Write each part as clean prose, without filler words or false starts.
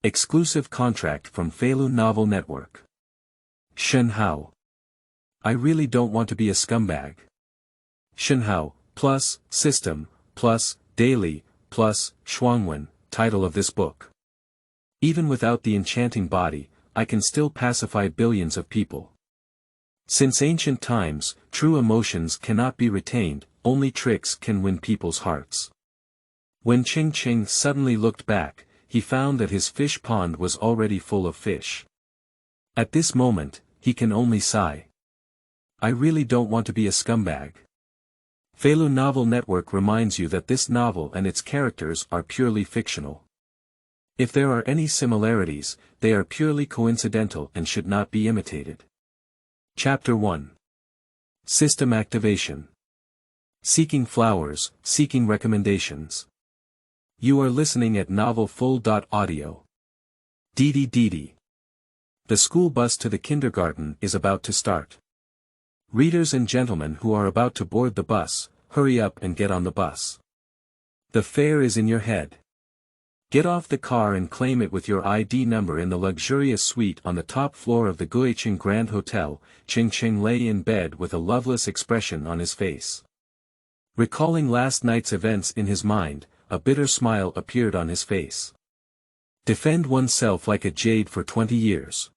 Exclusive contract from Feilu Novel Network. Shen Hao. I really don't want to be a scumbag. Shenhao, plus, system, plus, daily, plus, Shuangwen, title of this book. Even without the enchanting body, I can still pacify billions of people. Since ancient times, true emotions cannot be retained, only tricks can win people's hearts. When Cheng Cheng suddenly looked back, he found that his fish pond was already full of fish. At this moment, he can only sigh. I really don't want to be a scumbag. Feilu Novel Network reminds you that this novel and its characters are purely fictional. If there are any similarities, they are purely coincidental and should not be imitated. Chapter 1. System Activation. Seeking flowers, seeking recommendations. You are listening at novelfull.audio. Dee dee. The school bus to the kindergarten is about to start. Readers and gentlemen who are about to board the bus, hurry up and get on the bus. The fare is in your head. Get off the car and claim it with your ID number in the luxurious suite on the top floor of the Guiqing Grand Hotel. Cheng Cheng lay in bed with a loveless expression on his face. Recalling last night's events in his mind, a bitter smile appeared on his face. Defend oneself like a jade for 20 years.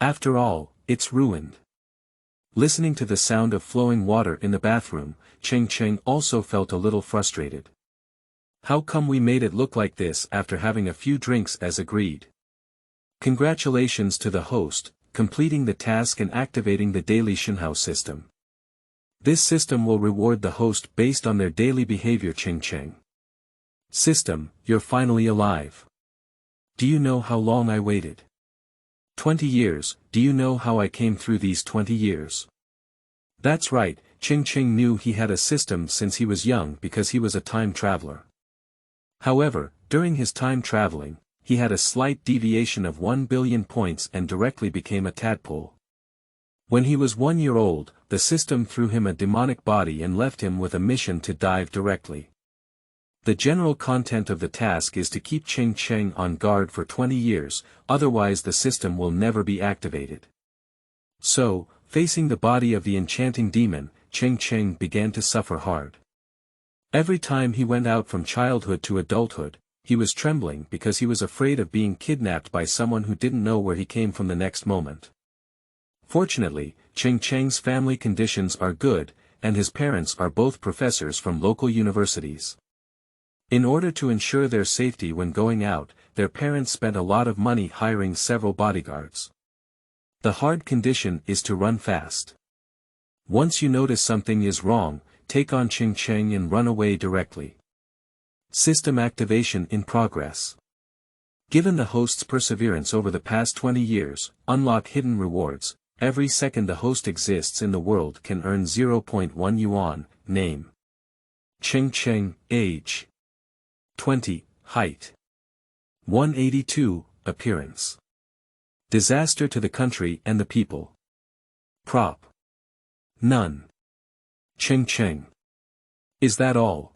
After all, it's ruined. Listening to the sound of flowing water in the bathroom, Cheng Cheng also felt a little frustrated. How come we made it look like this after having a few drinks as agreed? Congratulations to the host, completing the task and activating the daily Shenhao system. This system will reward the host based on their daily behavior. Cheng Cheng. System, you're finally alive. Do you know how long I waited? 20 years, do you know how I came through these 20 years? That's right, Cheng Cheng knew he had a system since he was young because he was a time traveler. However, during his time traveling, he had a slight deviation of 1 billion points and directly became a tadpole. When he was 1 year old, the system threw him a demonic body and left him with a mission to dive directly. The general content of the task is to keep Cheng Cheng on guard for 20 years, otherwise the system will never be activated. So, facing the body of the enchanting demon, Cheng Cheng began to suffer hard. Every time he went out from childhood to adulthood, he was trembling because he was afraid of being kidnapped by someone who didn't know where he came from the next moment. Fortunately, Cheng Cheng's family conditions are good, and his parents are both professors from local universities. In order to ensure their safety when going out, their parents spent a lot of money hiring several bodyguards. The hard condition is to run fast. Once you notice something is wrong, take on Cheng Cheng and run away directly. System activation in progress. Given the host's perseverance over the past 20 years, unlock hidden rewards. Every second the host exists in the world can earn 0.1 yuan. Name: Cheng Cheng. Age: 20, height: 182, appearance: disaster to the country and the people. Prop: none. Cheng Cheng. Is that all?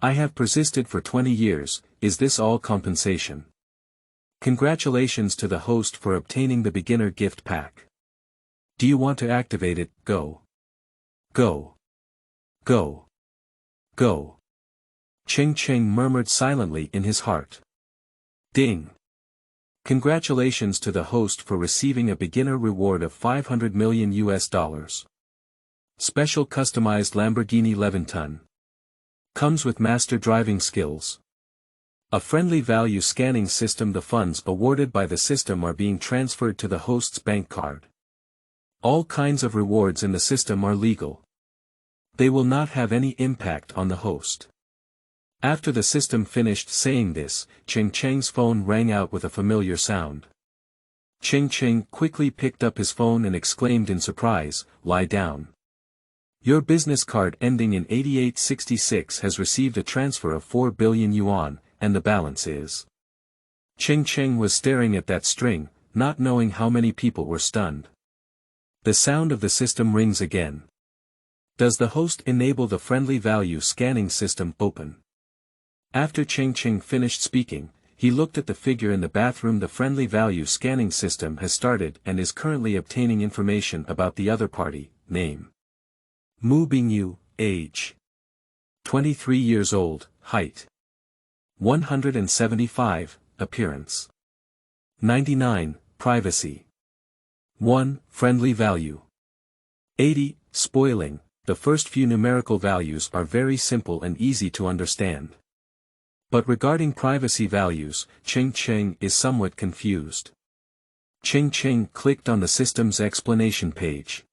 I have persisted for 20 years, is this all compensation? Congratulations to the host for obtaining the beginner gift pack. Do you want to activate it? Go. Go. Go. Go. Cheng Cheng murmured silently in his heart. Ding. Congratulations to the host for receiving a beginner reward of 500 million US dollars. Special customized Lamborghini Leventon. Comes with master driving skills. A friendly value scanning system. The funds awarded by the system are being transferred to the host's bank card. All kinds of rewards in the system are legal. They will not have any impact on the host. After the system finished saying this, Cheng Cheng's phone rang out with a familiar sound. Cheng Cheng quickly picked up his phone and exclaimed in surprise, "Lie down. Your business card ending in 8866 has received a transfer of 4 billion yuan, and the balance is." Cheng Cheng was staring at that string, not knowing how many people were stunned. The sound of the system rings again. Does the host enable the friendly value scanning system? Open. After Cheng Cheng finished speaking, he looked at the figure in the bathroom. The friendly value scanning system has started and is currently obtaining information about the other party. Name: Mu Bingyu, age 23 years old, height 175, appearance 99, privacy 1, friendly value 80, spoiling. The first few numerical values are very simple and easy to understand. But regarding privacy values, Cheng Cheng is somewhat confused. Cheng Cheng clicked on the system's explanation page.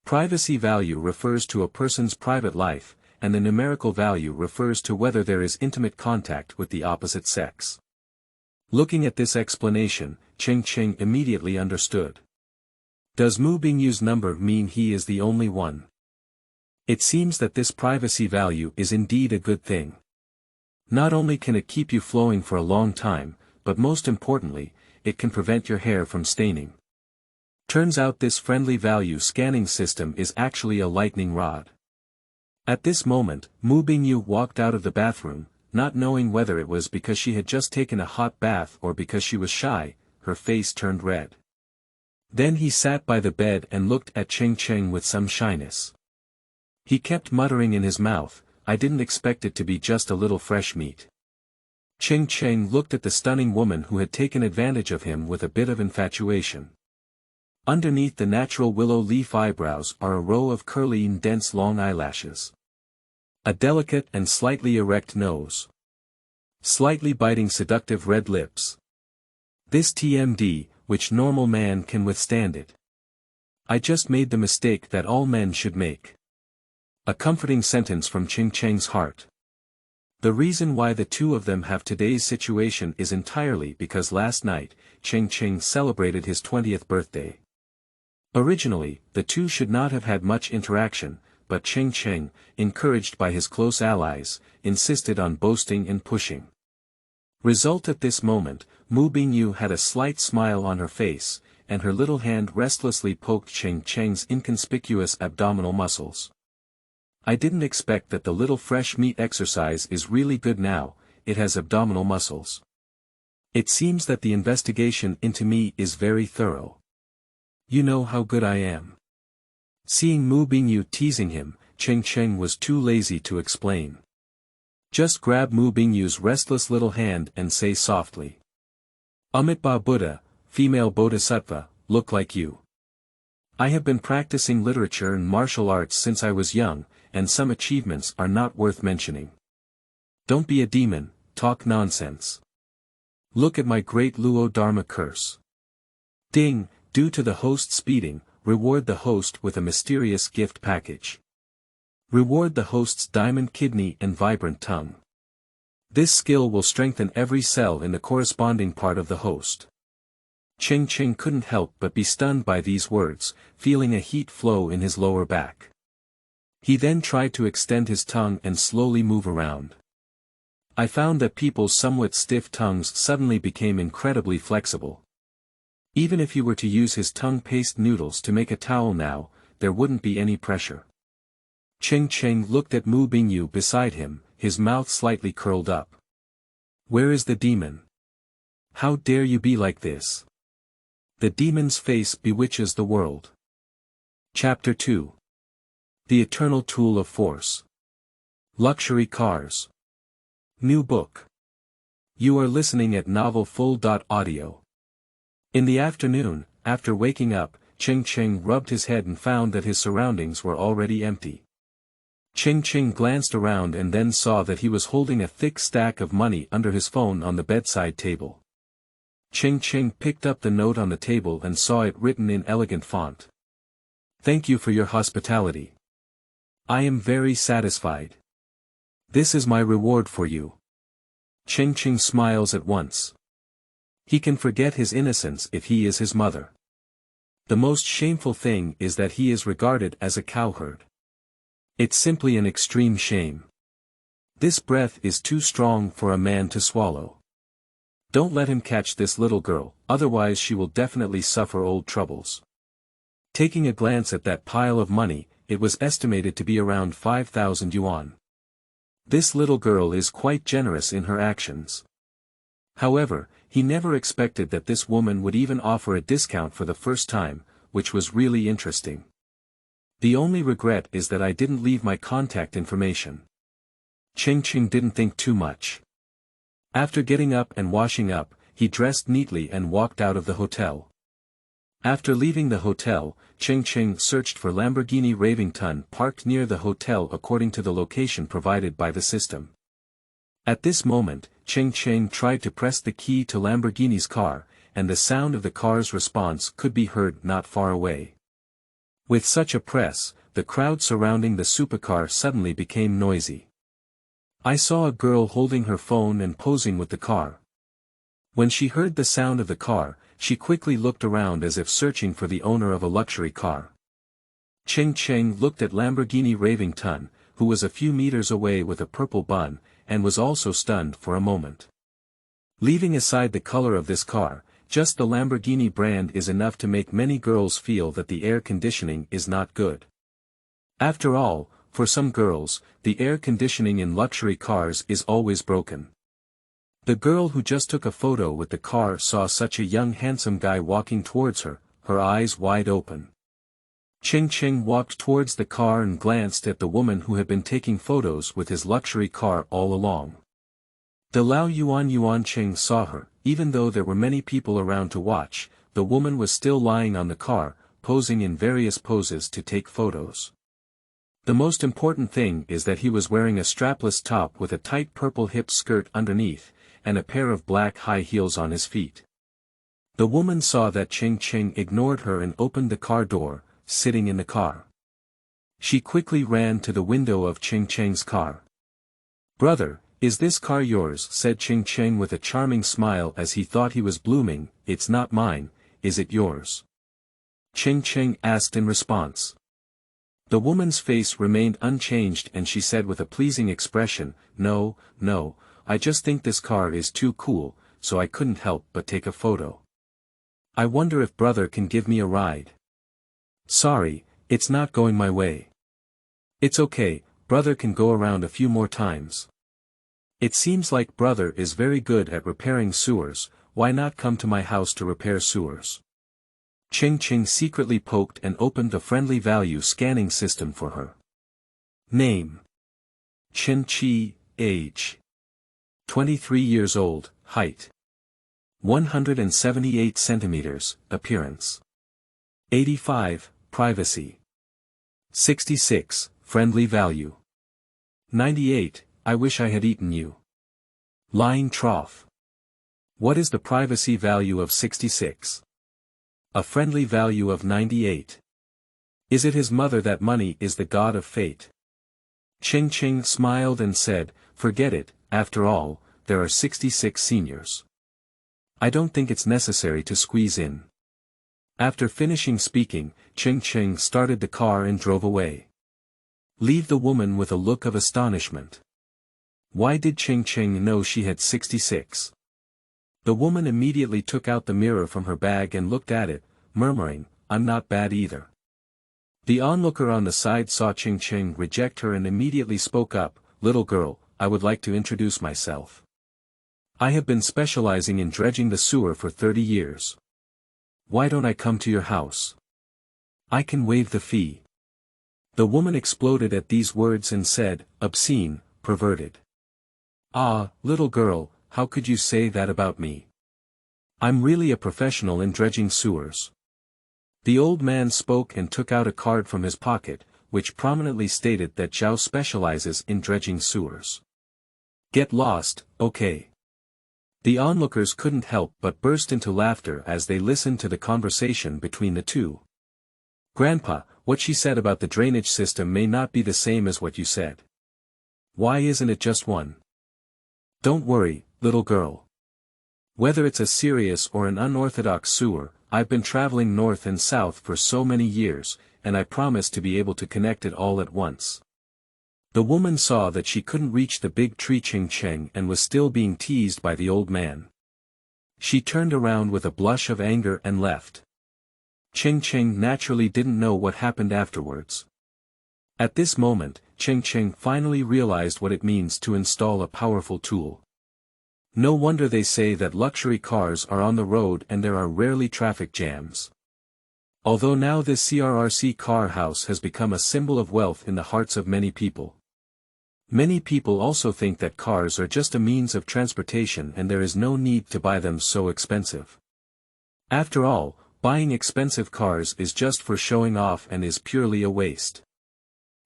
Privacy value refers to a person's private life, and the numerical value refers to whether there is intimate contact with the opposite sex. Looking at this explanation, Cheng Cheng immediately understood. Does Mu Bingyu's number mean he is the only one? It seems that this privacy value is indeed a good thing. Not only can it keep you flowing for a long time, but most importantly, it can prevent your hair from staining. Turns out this friendly value scanning system is actually a lightning rod. At this moment, Mu Bingyu walked out of the bathroom, not knowing whether it was because she had just taken a hot bath or because she was shy. Her face turned red. Then he sat by the bed and looked at Cheng Cheng with some shyness. He kept muttering in his mouth, "I didn't expect it to be just a little fresh meat." Cheng Cheng looked at the stunning woman who had taken advantage of him with a bit of infatuation. Underneath the natural willow leaf eyebrows are a row of curly and dense long eyelashes. A delicate and slightly erect nose. Slightly biting seductive red lips. This TMD, which normal man can withstand it. I just made the mistake that all men should make. A comforting sentence from Cheng Cheng's heart. The reason why the two of them have today's situation is entirely because last night, Cheng Cheng celebrated his 20th birthday. Originally, the two should not have had much interaction, but Cheng Cheng, encouraged by his close allies, insisted on boasting and pushing. Result at this moment, Mu Bingyu had a slight smile on her face, and her little hand restlessly poked Cheng Cheng's inconspicuous abdominal muscles. I didn't expect that the little fresh meat exercise is really good now. It has abdominal muscles. It seems that the investigation into me is very thorough. You know how good I am. Seeing Mu Bingyu teasing him, Cheng Cheng was too lazy to explain. Just grab Mu Bingyu's restless little hand and say softly. Amitabha Buddha, female bodhisattva, look like you. I have been practicing literature and martial arts since I was young, and some achievements are not worth mentioning. Don't be a demon, talk nonsense. Look at my great Luo Dharma curse. Ding, due to the host speeding, reward the host with a mysterious gift package. Reward the host's diamond kidney and vibrant tongue. This skill will strengthen every cell in the corresponding part of the host. Cheng Cheng couldn't help but be stunned by these words, feeling a heat flow in his lower back. He then tried to extend his tongue and slowly move around. I found that people's somewhat stiff tongues suddenly became incredibly flexible. Even if he were to use his tongue paste noodles to make a towel now, there wouldn't be any pressure. Cheng Cheng looked at Mu Bingyu beside him, his mouth slightly curled up. Where is the demon? How dare you be like this? The demon's face bewitches the world. Chapter 2. The Eternal Tool of Force. Luxury Cars. New book. You are listening at novelfull.audio. In the afternoon, after waking up, Cheng Cheng rubbed his head and found that his surroundings were already empty. Cheng Cheng glanced around and then saw that he was holding a thick stack of money under his phone on the bedside table. Cheng Cheng picked up the note on the table and saw it written in elegant font. Thank you for your hospitality. I am very satisfied. This is my reward for you. Cheng Cheng smiles at once. He can forget his innocence if he is his mother. The most shameful thing is that he is regarded as a cowherd. It's simply an extreme shame. This breath is too strong for a man to swallow. Don't let him catch this little girl, otherwise she will definitely suffer old troubles. Taking a glance at that pile of money, it was estimated to be around 5,000 yuan. This little girl is quite generous in her actions. However, he never expected that this woman would even offer a discount for the first time, which was really interesting. The only regret is that I didn't leave my contact information. Cheng Cheng didn't think too much. After getting up and washing up, he dressed neatly and walked out of the hotel. After leaving the hotel, Cheng Cheng searched for Lamborghini Ravington parked near the hotel according to the location provided by the system. At this moment, Cheng Cheng tried to press the key to Lamborghini's car, and the sound of the car's response could be heard not far away. With such a press, the crowd surrounding the supercar suddenly became noisy. I saw a girl holding her phone and posing with the car. When she heard the sound of the car, she quickly looked around as if searching for the owner of a luxury car. Cheng Cheng looked at Lamborghini Ravington, who was a few meters away with a purple bun, and was also stunned for a moment. Leaving aside the color of this car, just the Lamborghini brand is enough to make many girls feel that the air conditioning is not good. After all, for some girls, the air conditioning in luxury cars is always broken. The girl who just took a photo with the car saw such a young handsome guy walking towards her, her eyes wide open. Cheng Cheng walked towards the car and glanced at the woman who had been taking photos with his luxury car all along. The Lao Yuan Cheng saw her. Even though there were many people around to watch, the woman was still lying on the car, posing in various poses to take photos. The most important thing is that he was wearing a strapless top with a tight purple hip skirt underneath, and a pair of black high heels on his feet. The woman saw that Cheng Cheng ignored her and opened the car door, sitting in the car. She quickly ran to the window of Cheng Cheng's car. "Brother, is this car yours?" said Cheng Cheng with a charming smile as he thought he was blooming. "It's not mine, is it yours?" Cheng Cheng asked in response. The woman's face remained unchanged and she said with a pleasing expression, No, I just think this car is too cool, so I couldn't help but take a photo. I wonder if brother can give me a ride." "Sorry, it's not going my way." "It's okay, brother can go around a few more times. It seems like brother is very good at repairing sewers, why not come to my house to repair sewers?" Cheng Cheng secretly poked and opened the friendly value scanning system for her. Name: Chen Chi, age 23 years old, height 178 centimeters, appearance 85, privacy 66, friendly value 98, I wish I had eaten you. Lying trough. What is the privacy value of 66? A friendly value of 98. Is it his mother that money is the god of fate? Cheng Cheng smiled and said, "Forget it, after all, there are 66 seniors. I don't think it's necessary to squeeze in." After finishing speaking, Cheng Cheng started the car and drove away. Leave the woman with a look of astonishment. Why did Cheng Cheng know she had 66? The woman immediately took out the mirror from her bag and looked at it, murmuring, "I'm not bad either." The onlooker on the side saw Cheng Cheng reject her and immediately spoke up, "Little girl, I would like to introduce myself. I have been specializing in dredging the sewer for 30 years. Why don't I come to your house? I can waive the fee." The woman exploded at these words and said, "Obscene, perverted. Ah, little girl, how could you say that about me? I'm really a professional in dredging sewers." The old man spoke and took out a card from his pocket, which prominently stated that Zhao specializes in dredging sewers. "Get lost, okay." The onlookers couldn't help but burst into laughter as they listened to the conversation between the two. "Grandpa, what she said about the drainage system may not be the same as what you said. Why isn't it just one?" "Don't worry, little girl. Whether it's a serious or an unorthodox sewer, I've been traveling north and south for so many years, and I promise to be able to connect it all at once." The woman saw that she couldn't reach the big tree Cheng Cheng and was still being teased by the old man. She turned around with a blush of anger and left. Cheng Cheng naturally didn't know what happened afterwards. At this moment, Cheng Cheng finally realized what it means to install a powerful tool. No wonder they say that luxury cars are on the road and there are rarely traffic jams. Although now this CRRC car house has become a symbol of wealth in the hearts of many people. Many people also think that cars are just a means of transportation and there is no need to buy them so expensive. After all, buying expensive cars is just for showing off and is purely a waste.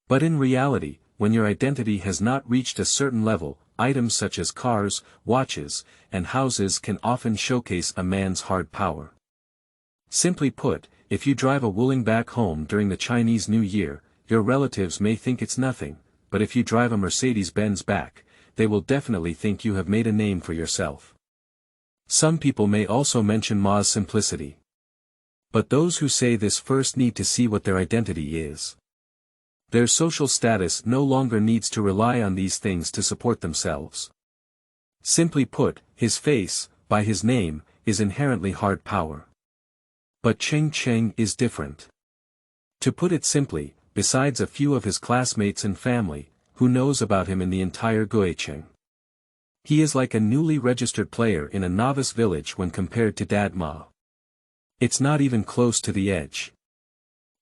But in reality, when your identity has not reached a certain level, items such as cars, watches, and houses can often showcase a man's hard power. Simply put, if you drive a Wuling back home during the Chinese New Year, your relatives may think it's nothing, but if you drive a Mercedes-Benz back, they will definitely think you have made a name for yourself. Some people may also mention Ma's simplicity. But those who say this first need to see what their identity is. Their social status no longer needs to rely on these things to support themselves. Simply put, his face, by his name, is inherently hard power. But Cheng Cheng is different. To put it simply, besides a few of his classmates and family, who knows about him in the entire Guicheng? He is like a newly registered player in a novice village when compared to Dad Ma. It's not even close to the edge.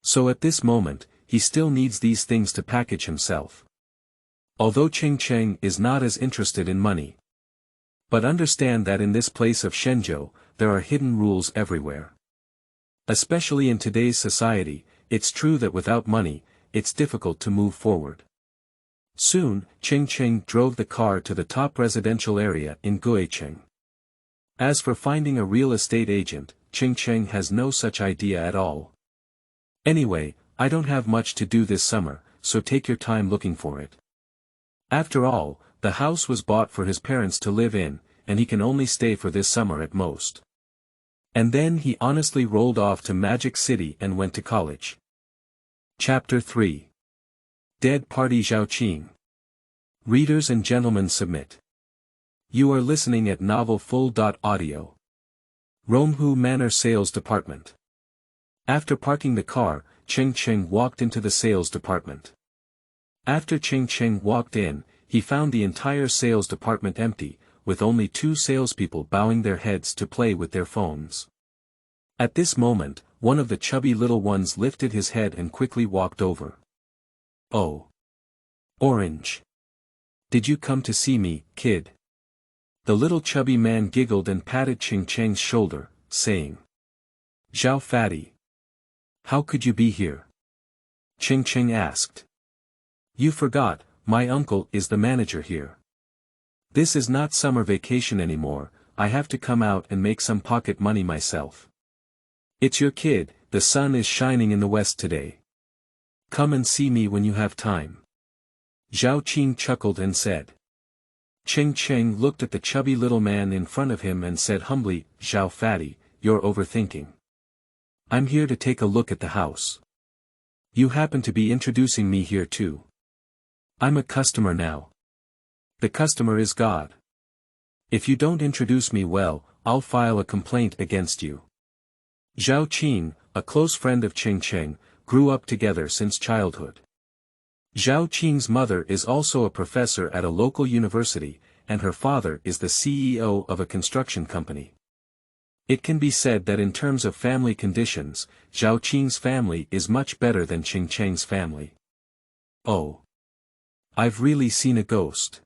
So at this moment, he still needs these things to package himself. Although Cheng Cheng is not as interested in money. But understand that in this place of Shenzhou, there are hidden rules everywhere. Especially in today's society, it's true that without money, it's difficult to move forward. Soon, Cheng Cheng drove the car to the top residential area in Guicheng. As for finding a real estate agent, Cheng Cheng has no such idea at all. Anyway, I don't have much to do this summer, so take your time looking for it. After all, the house was bought for his parents to live in, and he can only stay for this summer at most. And then he honestly rolled off to Magic City and went to college. Chapter 3. Dead Party Zhao Qing. Readers and gentlemen submit. You are listening at novelfull.audio. Romhu Manor Sales Department. After parking the car, Cheng Cheng walked into the sales department. After Cheng Cheng walked in, he found the entire sales department empty, with only 2 salespeople bowing their heads to play with their phones. At this moment, one of the chubby little ones lifted his head and quickly walked over. Oh. Orange. Did you come to see me, kid? The little chubby man giggled and patted Cheng Cheng's shoulder, saying. Zhao Fatty. How could you be here? Cheng Cheng asked. You forgot, my uncle is the manager here. This is not summer vacation anymore, I have to come out and make some pocket money myself. It's your kid, the sun is shining in the west today. Come and see me when you have time. Zhao Qing chuckled and said. Cheng Cheng looked at the chubby little man in front of him and said humbly, Zhao Fatty, you're overthinking. I'm here to take a look at the house. You happen to be introducing me here too. I'm a customer now. The customer is God. If you don't introduce me well, I'll file a complaint against you. Zhao Qing, a close friend of Cheng Cheng, grew up together since childhood. Zhao Qing's mother is also a professor at a local university, and her father is the CEO of a construction company. It can be said that in terms of family conditions, Zhao Qing's family is much better than Cheng Cheng's family. Oh. I've really seen a ghost.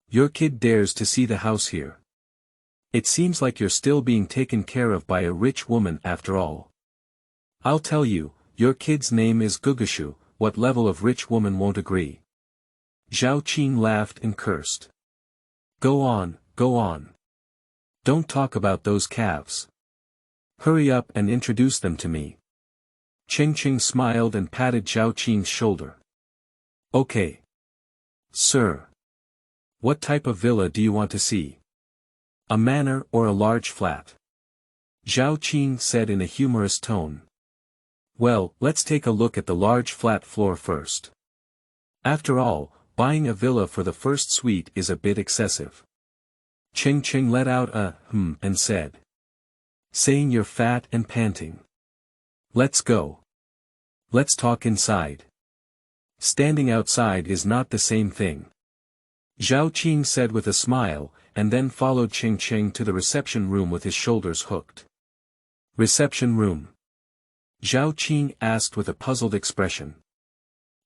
Your kid dares to see the house here. It seems like you're still being taken care of by a rich woman after all. I'll tell you, your kid's name is Gugashu, what level of rich woman won't agree? Zhao Qing laughed and cursed. Go on, go on. Don't talk about those calves. Hurry up and introduce them to me. Cheng Cheng smiled and patted Zhao Qing's shoulder. Okay. Sir. What type of villa do you want to see? A manor or a large flat? Zhao Qing said in a humorous tone. Well, let's take a look at the large flat floor first. After all, buying a villa for the first suite is a bit excessive. Cheng Cheng let out a and said. Saying you're fat and panting. Let's go. Let's talk inside. Standing outside is not the same thing. Zhao Qing said with a smile, and then followed Cheng Cheng to the reception room with his shoulders hooked. Reception room. Zhao Qing asked with a puzzled expression.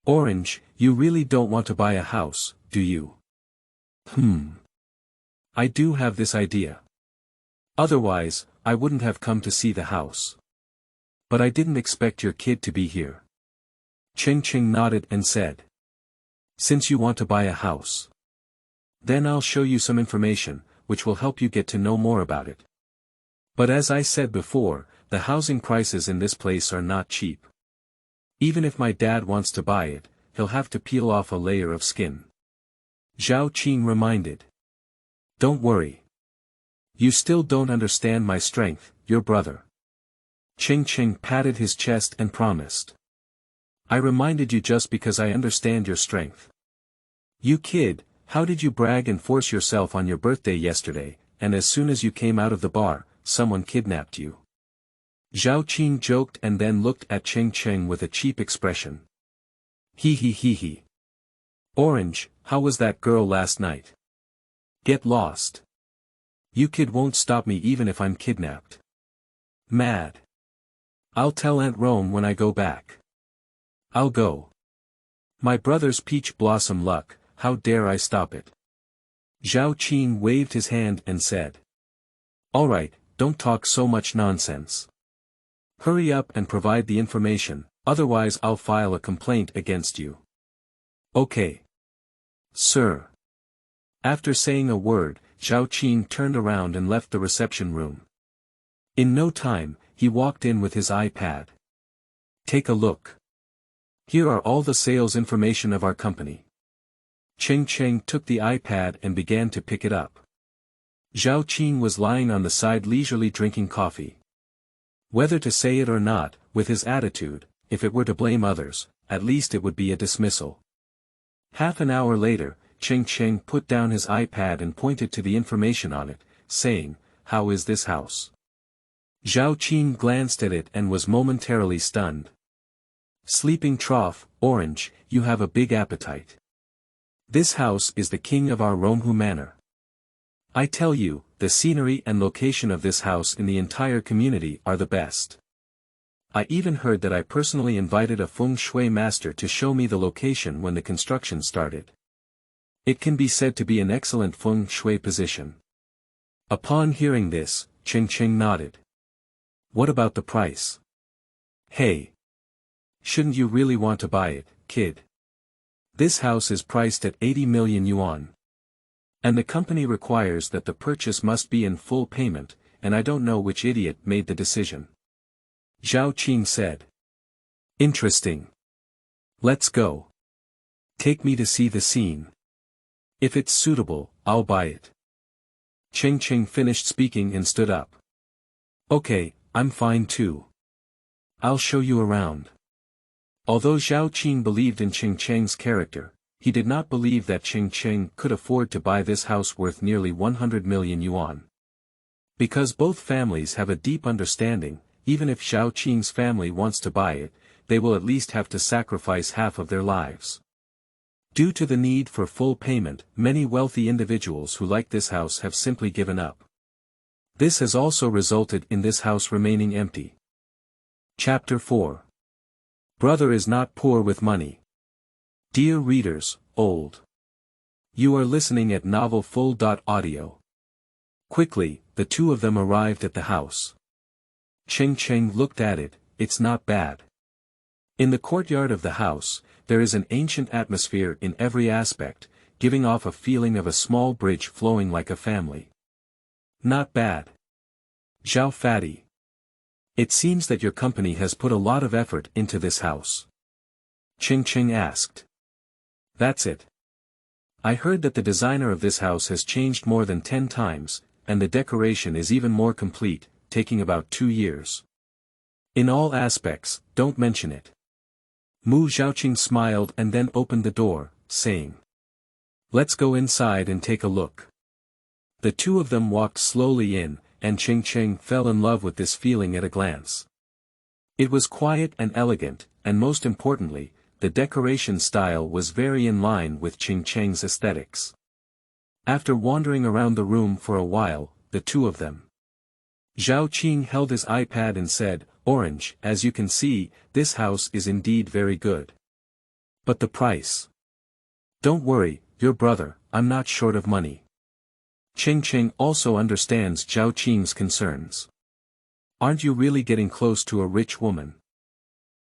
Orange, you really don't want to buy a house, do you? I do have this idea. Otherwise, I wouldn't have come to see the house. But I didn't expect your kid to be here. Cheng Cheng nodded and said. Since you want to buy a house, then I'll show you some information, which will help you get to know more about it. But as I said before, the housing prices in this place are not cheap. Even if my dad wants to buy it, he'll have to peel off a layer of skin. Zhao Qing reminded. Don't worry. You still don't understand my strength, your brother. Cheng Cheng patted his chest and promised. I reminded you just because I understand your strength. You kid, how did you brag and force yourself on your birthday yesterday, and as soon as you came out of the bar, someone kidnapped you? Zhao Qing joked and then looked at Cheng Cheng with a cheap expression. He. Orange, how was that girl last night? Get lost. You kid won't stop me even if I'm kidnapped. Mad. I'll tell Aunt Rome when I go back. I'll go. My brother's peach blossom luck, how dare I stop it? Zhao Qing waved his hand and said. Alright, don't talk so much nonsense. Hurry up and provide the information, otherwise I'll file a complaint against you. Okay. Sir. After saying a word, Zhao Qing turned around and left the reception room. In no time, he walked in with his iPad. Take a look. Here are all the sales information of our company. Cheng Cheng took the iPad and began to pick it up. Zhao Qing was lying on the side leisurely drinking coffee. Whether to say it or not, with his attitude, if it were to blame others, at least it would be a dismissal. Half an hour later, Cheng Cheng put down his iPad and pointed to the information on it, saying, How is this house? Zhao Qing glanced at it and was momentarily stunned. Sleeping trough, Orange, you have a big appetite. This house is the king of our Romhu Manor. I tell you, the scenery and location of this house in the entire community are the best. I even heard that I personally invited a feng shui master to show me the location when the construction started. It can be said to be an excellent feng shui position. Upon hearing this, Cheng Cheng nodded. What about the price? Hey. Shouldn't you really want to buy it, kid? This house is priced at 80 million yuan. And the company requires that the purchase must be in full payment, and I don't know which idiot made the decision. Zhao Qing said. Interesting. Let's go. Take me to see the scene. If it's suitable, I'll buy it. Cheng Cheng finished speaking and stood up. Okay, I'm fine too. I'll show you around. Although Zhao Qing believed in Cheng Cheng's character, he did not believe that Cheng Cheng could afford to buy this house worth nearly 100 million yuan. Because both families have a deep understanding, even if Zhao Qing's family wants to buy it, they will at least have to sacrifice half of their lives. Due to the need for full payment, many wealthy individuals who like this house have simply given up. This has also resulted in this house remaining empty. Chapter 4. Brother is not poor with money. Dear readers, old. You are listening at novelfull.audio. Quickly, the two of them arrived at the house. Cheng Cheng looked at it, it's not bad. In the courtyard of the house, there is an ancient atmosphere in every aspect, giving off a feeling of a small bridge flowing like a family. Not bad. Zhao Fatty. It seems that your company has put a lot of effort into this house. Cheng Cheng asked. That's it. I heard that the designer of this house has changed more than 10 times, and the decoration is even more complete, taking about 2 years. In all aspects, don't mention it. Mu Zhaoqing smiled and then opened the door, saying. Let's go inside and take a look. The two of them walked slowly in, and Cheng Cheng fell in love with this feeling at a glance. It was quiet and elegant, and most importantly, the decoration style was very in line with Cheng Cheng's aesthetics. After wandering around the room for a while, the two of them. Zhao Qing held his iPad and said, "Orange, as you can see, this house is indeed very good. But the price. Don't worry, your brother, I'm not short of money." Cheng Cheng also understands Zhao Qing's concerns. "Aren't you really getting close to a rich woman?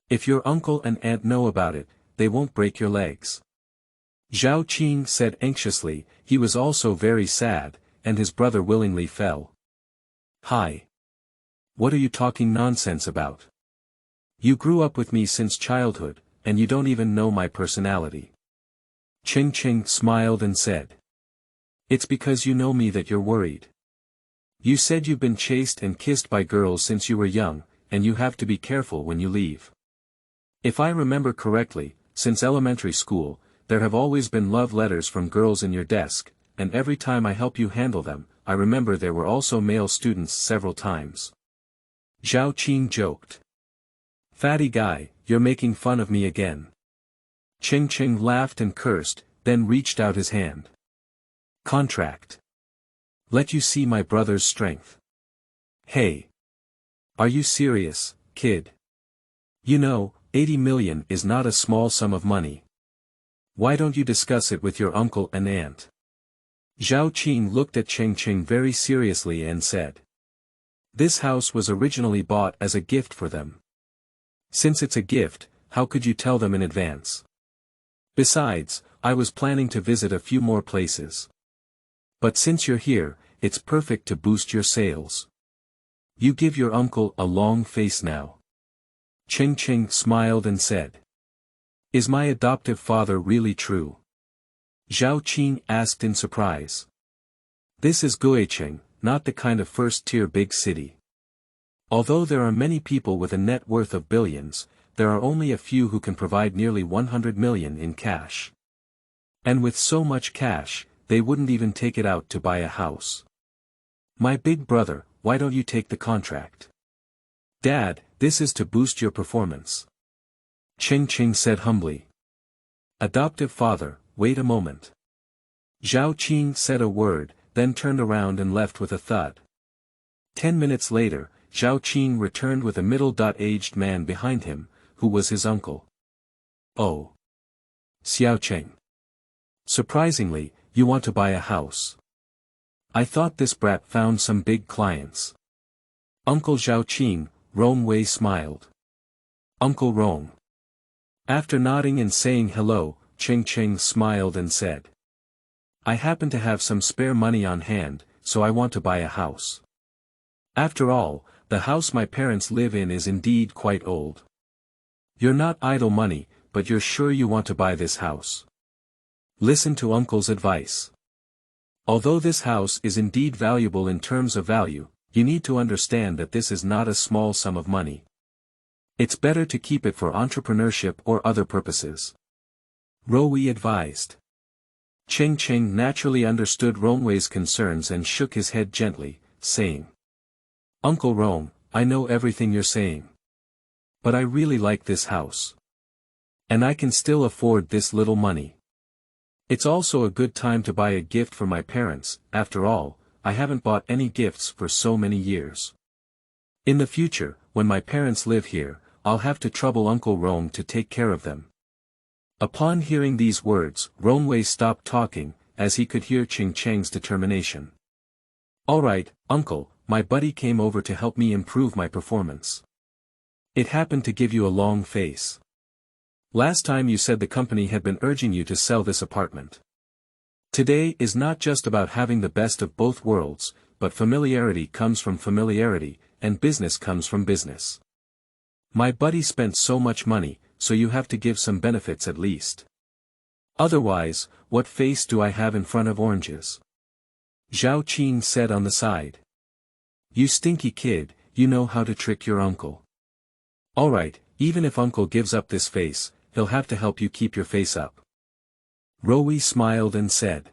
If your uncle and aunt know about it, they won't break your legs." Zhao Qing said anxiously. He was also very sad, and his brother willingly fell. "Hi. What are you talking nonsense about? You grew up with me since childhood, and you don't even know my personality." Cheng Cheng smiled and said. "It's because you know me that you're worried. You said you've been chased and kissed by girls since you were young, and you have to be careful when you leave. If I remember correctly, since elementary school, there have always been love letters from girls in your desk, and every time I help you handle them, I remember there were also male students several times." Zhao Qing joked. "Fatty guy, you're making fun of me again." Cheng Cheng laughed and cursed, then reached out his hand. "Contract. Let you see my brother's strength." "Hey. Are you serious, kid? You know, 80 million is not a small sum of money. Why don't you discuss it with your uncle and aunt?" Zhao Qing looked at Cheng Cheng very seriously and said. "This house was originally bought as a gift for them. Since it's a gift, how could you tell them in advance? Besides, I was planning to visit a few more places. But since you're here, it's perfect to boost your sales. You give your uncle a long face now." Cheng Cheng smiled and said. "Is my adoptive father really true?" Zhao Qing asked in surprise. "This is Guicheng, not the kind of first-tier big city. Although there are many people with a net worth of billions, there are only a few who can provide nearly 100 million in cash. And with so much cash, they wouldn't even take it out to buy a house. My big brother, why don't you take the contract? Dad, this is to boost your performance." Cheng Cheng said humbly. "Adoptive father, wait a moment." Zhao Qing said a word, then turned around and left with a thud. 10 minutes later, Zhao Qing returned with a middle-aged man behind him, who was his uncle. "Oh. Xiao Cheng. Surprisingly, you want to buy a house. I thought this brat found some big clients." Uncle Zhao Qing, Rong Wei smiled. "Uncle Rong." After nodding and saying hello, Cheng Cheng smiled and said. "I happen to have some spare money on hand, so I want to buy a house. After all, the house my parents live in is indeed quite old. You're not idle money, but you're sure you want to buy this house? Listen to Uncle's advice. Although this house is indeed valuable in terms of value, you need to understand that this is not a small sum of money. It's better to keep it for entrepreneurship or other purposes." Ruoyun advised. Cheng Cheng naturally understood Rongwei's concerns and shook his head gently, saying. "Uncle Rong, I know everything you're saying. But I really like this house. And I can still afford this little money. It's also a good time to buy a gift for my parents. After all, I haven't bought any gifts for so many years. In the future, when my parents live here, I'll have to trouble Uncle Rong to take care of them." Upon hearing these words, Rongwei stopped talking, as he could hear Cheng Cheng's determination. "All right, Uncle, my buddy came over to help me improve my performance. It happened to give you a long face. Last time you said the company had been urging you to sell this apartment. Today is not just about having the best of both worlds, but familiarity comes from familiarity, and business comes from business. My buddy spent so much money, so you have to give some benefits at least. Otherwise, what face do I have in front of oranges?" Zhao Qing said on the side. "You stinky kid, you know how to trick your uncle. All right, even if Uncle gives up this face, he'll have to help you keep your face up." Ruoyun smiled and said.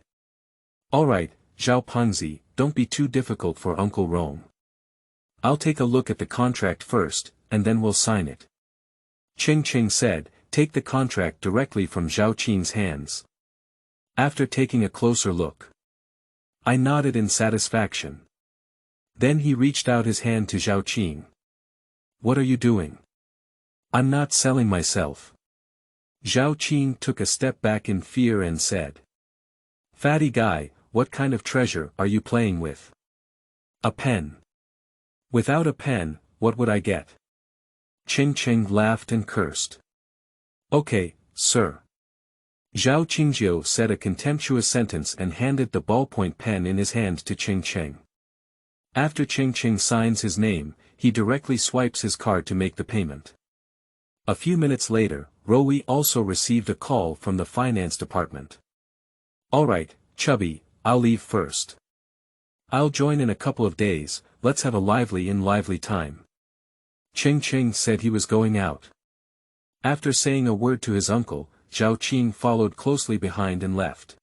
"All right, Zhao Pengzi, don't be too difficult for Uncle Rong. I'll take a look at the contract first, and then we'll sign it." Cheng Cheng said, "Take the contract directly from Zhao Qing's hands." After taking a closer look, I nodded in satisfaction. Then he reached out his hand to Zhao Qing. What are you doing? I'm not selling myself. Zhao Qing took a step back in fear and said. Fatty guy, what kind of treasure are you playing with? A pen. Without a pen, what would I get? Cheng Cheng laughed and cursed. Okay, sir. Zhao Qingjiu said a contemptuous sentence and handed the ballpoint pen in his hand to Cheng Cheng. After Cheng Cheng signs his name, he directly swipes his card to make the payment. A few minutes later, Ruoyun also received a call from the finance department. Alright, Chubby, I'll leave first. I'll join in a couple of days, let's have a lively time. Cheng Cheng said he was going out. After saying a word to his uncle, Zhao Qing followed closely behind and left.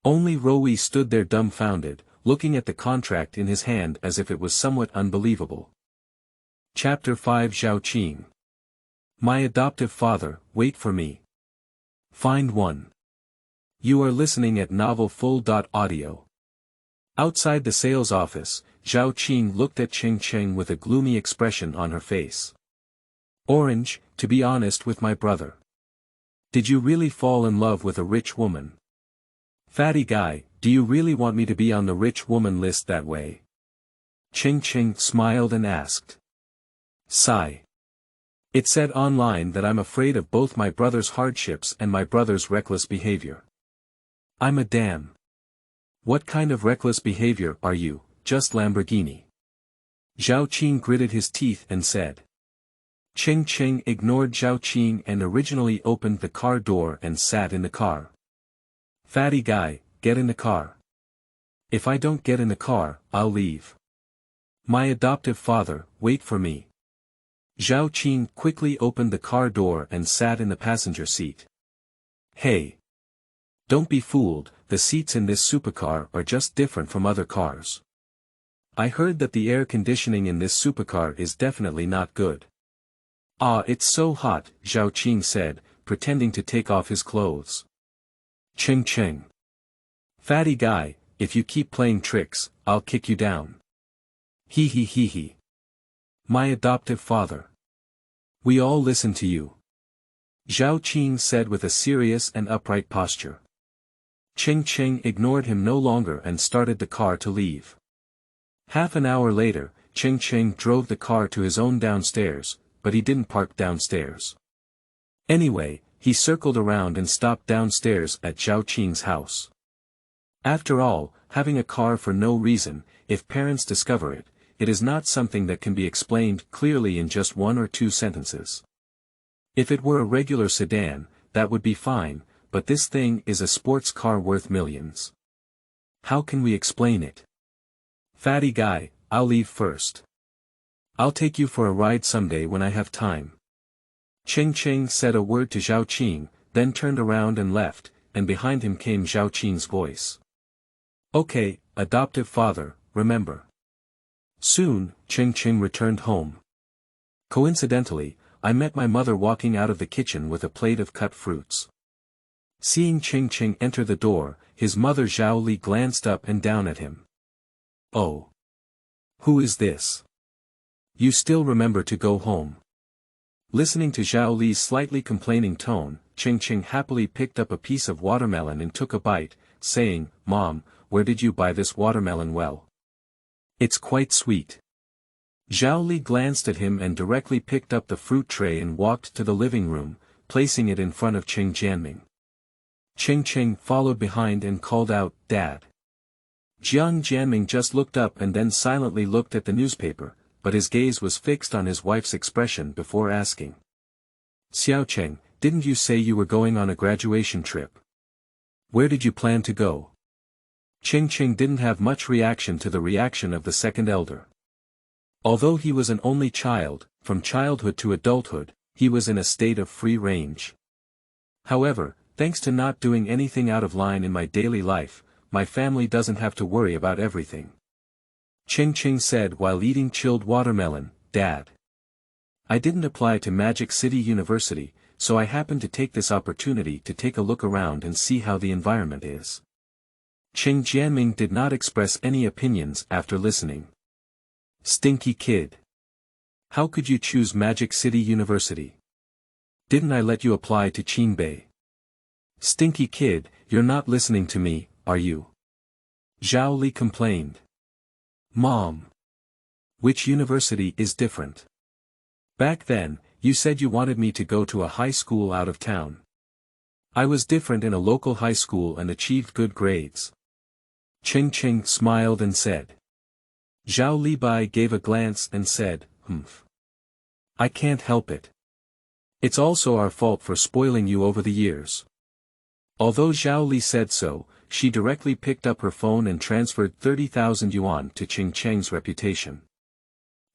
Only Ruoyun stood there dumbfounded, looking at the contract in his hand as if it was somewhat unbelievable. Chapter 5 Zhao Qing. My adoptive father, wait for me. Find one. You are listening at novelfull.audio. Outside the sales office, Zhao Qing looked at Cheng Cheng with a gloomy expression on her face. Orange, to be honest with my brother. Did you really fall in love with a rich woman? Fatty guy, do you really want me to be on the rich woman list that way? Cheng Cheng smiled and asked. Sigh. It said online that I'm afraid of both my brother's hardships and my brother's reckless behavior. I'm a damn. What kind of reckless behavior are you, just Lamborghini? Zhao Qing gritted his teeth and said. Cheng Cheng ignored Zhao Qing and originally opened the car door and sat in the car. Fatty guy, get in the car. If I don't get in the car, I'll leave. My adoptive father, wait for me. Zhao Qing quickly opened the car door and sat in the passenger seat. Hey. Don't be fooled, the seats in this supercar are just different from other cars. I heard that the air conditioning in this supercar is definitely not good. Ah, it's so hot, Zhao Qing said, pretending to take off his clothes. Cheng Cheng. Fatty guy, if you keep playing tricks, I'll kick you down. Hee hee hee hee. My adoptive father. We all listen to you. Zhao Qing said with a serious and upright posture. Cheng Cheng ignored him no longer and started the car to leave. Half an hour later, Cheng Cheng drove the car to his own downstairs, but he didn't park downstairs. Anyway, he circled around and stopped downstairs at Zhao Qing's house. After all, having a car for no reason, if parents discover it, it is not something that can be explained clearly in just one or two sentences. If it were a regular sedan, that would be fine, but this thing is a sports car worth millions. How can we explain it? Fatty guy, I'll leave first. I'll take you for a ride someday when I have time. Cheng Cheng said a word to Zhao Qing, then turned around and left, and behind him came Zhao Qing's voice. Okay, adoptive father, remember. Soon, Cheng Cheng returned home. Coincidentally, I met my mother walking out of the kitchen with a plate of cut fruits. Seeing Cheng Cheng enter the door, his mother Zhao Li glanced up and down at him. Oh. Who is this? You still remember to go home. Listening to Zhao Li's slightly complaining tone, Cheng Cheng happily picked up a piece of watermelon and took a bite, saying, Mom, where did you buy this watermelon well? It's quite sweet. Zhao Li glanced at him and directly picked up the fruit tray and walked to the living room, placing it in front of Cheng Jianming. Cheng Cheng followed behind and called out, Dad. Jiang Jianming just looked up and then silently looked at the newspaper, but his gaze was fixed on his wife's expression before asking. Xiao Cheng, didn't you say you were going on a graduation trip? Where did you plan to go? Cheng Cheng didn't have much reaction to the reaction of the second elder. Although he was an only child, from childhood to adulthood, he was in a state of free range. However, thanks to not doing anything out of line in my daily life, my family doesn't have to worry about everything. Cheng Cheng said while eating chilled watermelon, Dad. I didn't apply to Magic City University, so I happened to take this opportunity to take a look around and see how the environment is. Cheng Jianming did not express any opinions after listening. Stinky kid. How could you choose Magic City University? Didn't I let you apply to Qingbei? Stinky kid, you're not listening to me, are you? Zhao Li complained. Mom. Which university is different? Back then, you said you wanted me to go to a high school out of town. I was different in a local high school and achieved good grades. Cheng Cheng smiled and said. Zhao Li Bai gave a glance and said, "Humph. I can't help it. It's also our fault for spoiling you over the years." Although Zhao Li said so, she directly picked up her phone and transferred 30,000 yuan to Cheng Cheng's reputation.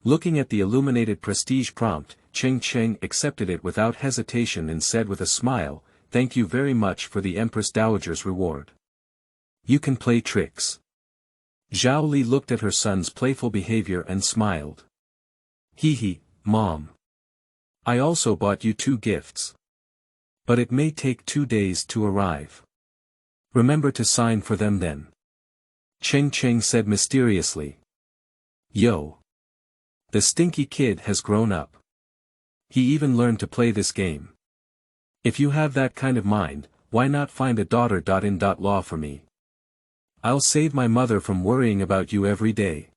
Looking at the illuminated prestige prompt, Cheng Cheng accepted it without hesitation and said with a smile, "Thank you very much for the Empress Dowager's reward. You can play tricks." Zhao Li looked at her son's playful behavior and smiled. Hee, Mom. I also bought you 2 gifts. But it may take 2 days to arrive. Remember to sign for them then. Cheng Cheng said mysteriously. Yo. The stinky kid has grown up. He even learned to play this game. If you have that kind of mind, why not find a daughter.in.law for me? I'll save my mother from worrying about you every day.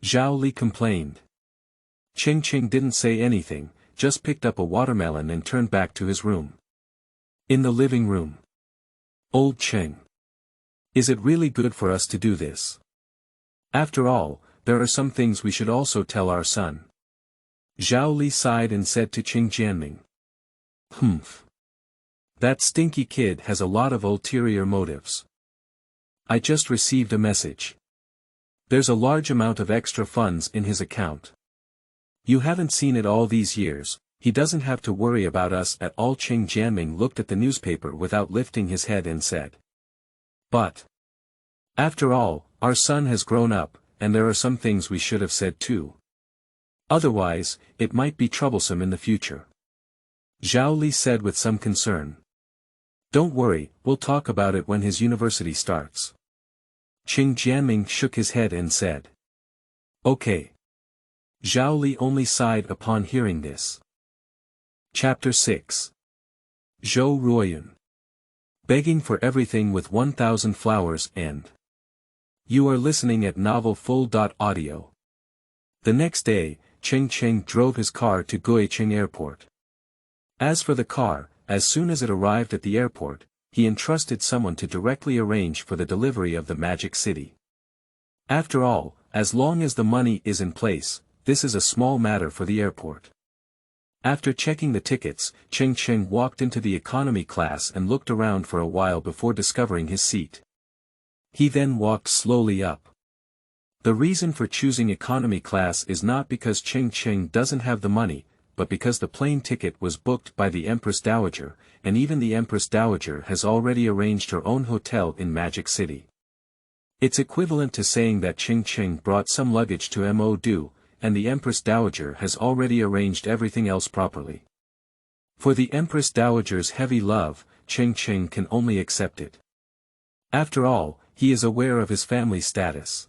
Zhao Li complained. Cheng Cheng didn't say anything, just picked up a watermelon and turned back to his room. In the living room. Old Cheng. Is it really good for us to do this? After all, there are some things we should also tell our son. Zhao Li sighed and said to Cheng Jianming. Humph. That stinky kid has a lot of ulterior motives. I just received a message. There's a large amount of extra funds in his account. You haven't seen it all these years, he doesn't have to worry about us at all. Cheng Jianming looked at the newspaper without lifting his head and said. But. After all, our son has grown up, and there are some things we should have said too. Otherwise, it might be troublesome in the future. Zhao Li said with some concern. Don't worry, we'll talk about it when his university starts. Cheng Jianming shook his head and said. Okay. Zhao Li only sighed upon hearing this. Chapter 6. Zhou Ruoyun. Begging for everything with 1,000 flowers and. You are listening at Novel Full.audio. The next day, Cheng Cheng drove his car to Guicheng Airport. As for the car, as soon as it arrived at the airport, he entrusted someone to directly arrange for the delivery of the Magic City. After all, as long as the money is in place, this is a small matter for the airport. After checking the tickets, Cheng Cheng walked into the economy class and looked around for a while before discovering his seat. He then walked slowly up. The reason for choosing economy class is not because Cheng Cheng doesn't have the money, but because the plane ticket was booked by the Empress Dowager, and even the Empress Dowager has already arranged her own hotel in Magic City. It's equivalent to saying that Cheng Cheng brought some luggage to Mo Du, and the Empress Dowager has already arranged everything else properly. For the Empress Dowager's heavy love, Cheng Cheng can only accept it. After all, he is aware of his family status.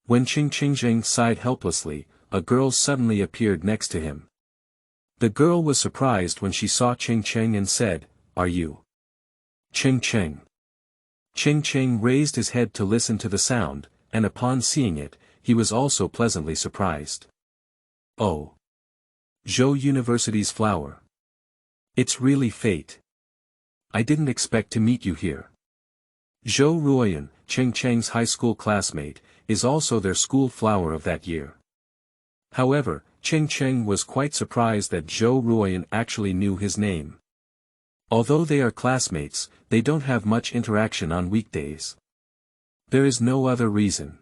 When Cheng Cheng sighed helplessly, a girl suddenly appeared next to him. The girl was surprised when she saw Cheng Cheng and said, "Are you Cheng Cheng?" Cheng Cheng raised his head to listen to the sound, and upon seeing it, he was also pleasantly surprised. Oh. Zhou University's flower. It's really fate. I didn't expect to meet you here. Zhou Ruoyun, Cheng Cheng's high school classmate, is also their school flower of that year. However, Cheng Cheng was quite surprised that Zhou Ruoyun actually knew his name. Although they are classmates, they don't have much interaction on weekdays. There is no other reason.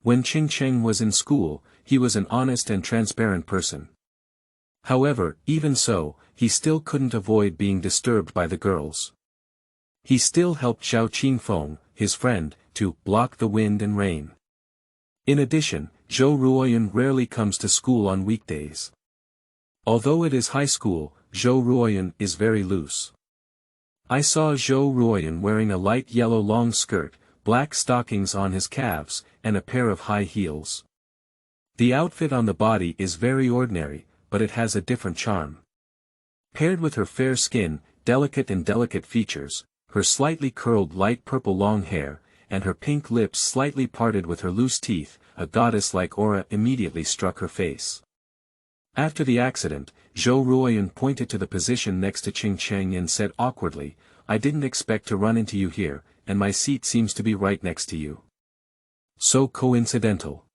When Cheng Cheng was in school, he was an honest and transparent person. However, even so, he still couldn't avoid being disturbed by the girls. He still helped Xiao Qingfeng, his friend, to block the wind and rain. In addition, Zhou Ruoyun rarely comes to school on weekdays. Although it is high school, Zhou Ruoyun is very loose. I saw Zhou Ruoyun wearing a light yellow long skirt, black stockings on his calves, and a pair of high heels. The outfit on the body is very ordinary, but it has a different charm. Paired with her fair skin, delicate features, her slightly curled light purple long hair, and her pink lips slightly parted with her loose teeth, a goddess-like aura immediately struck her face. After the accident, Zhou Ruoyun pointed to the position next to Cheng Cheng and said awkwardly, "I didn't expect to run into you here, and my seat seems to be right next to you. So coincidental."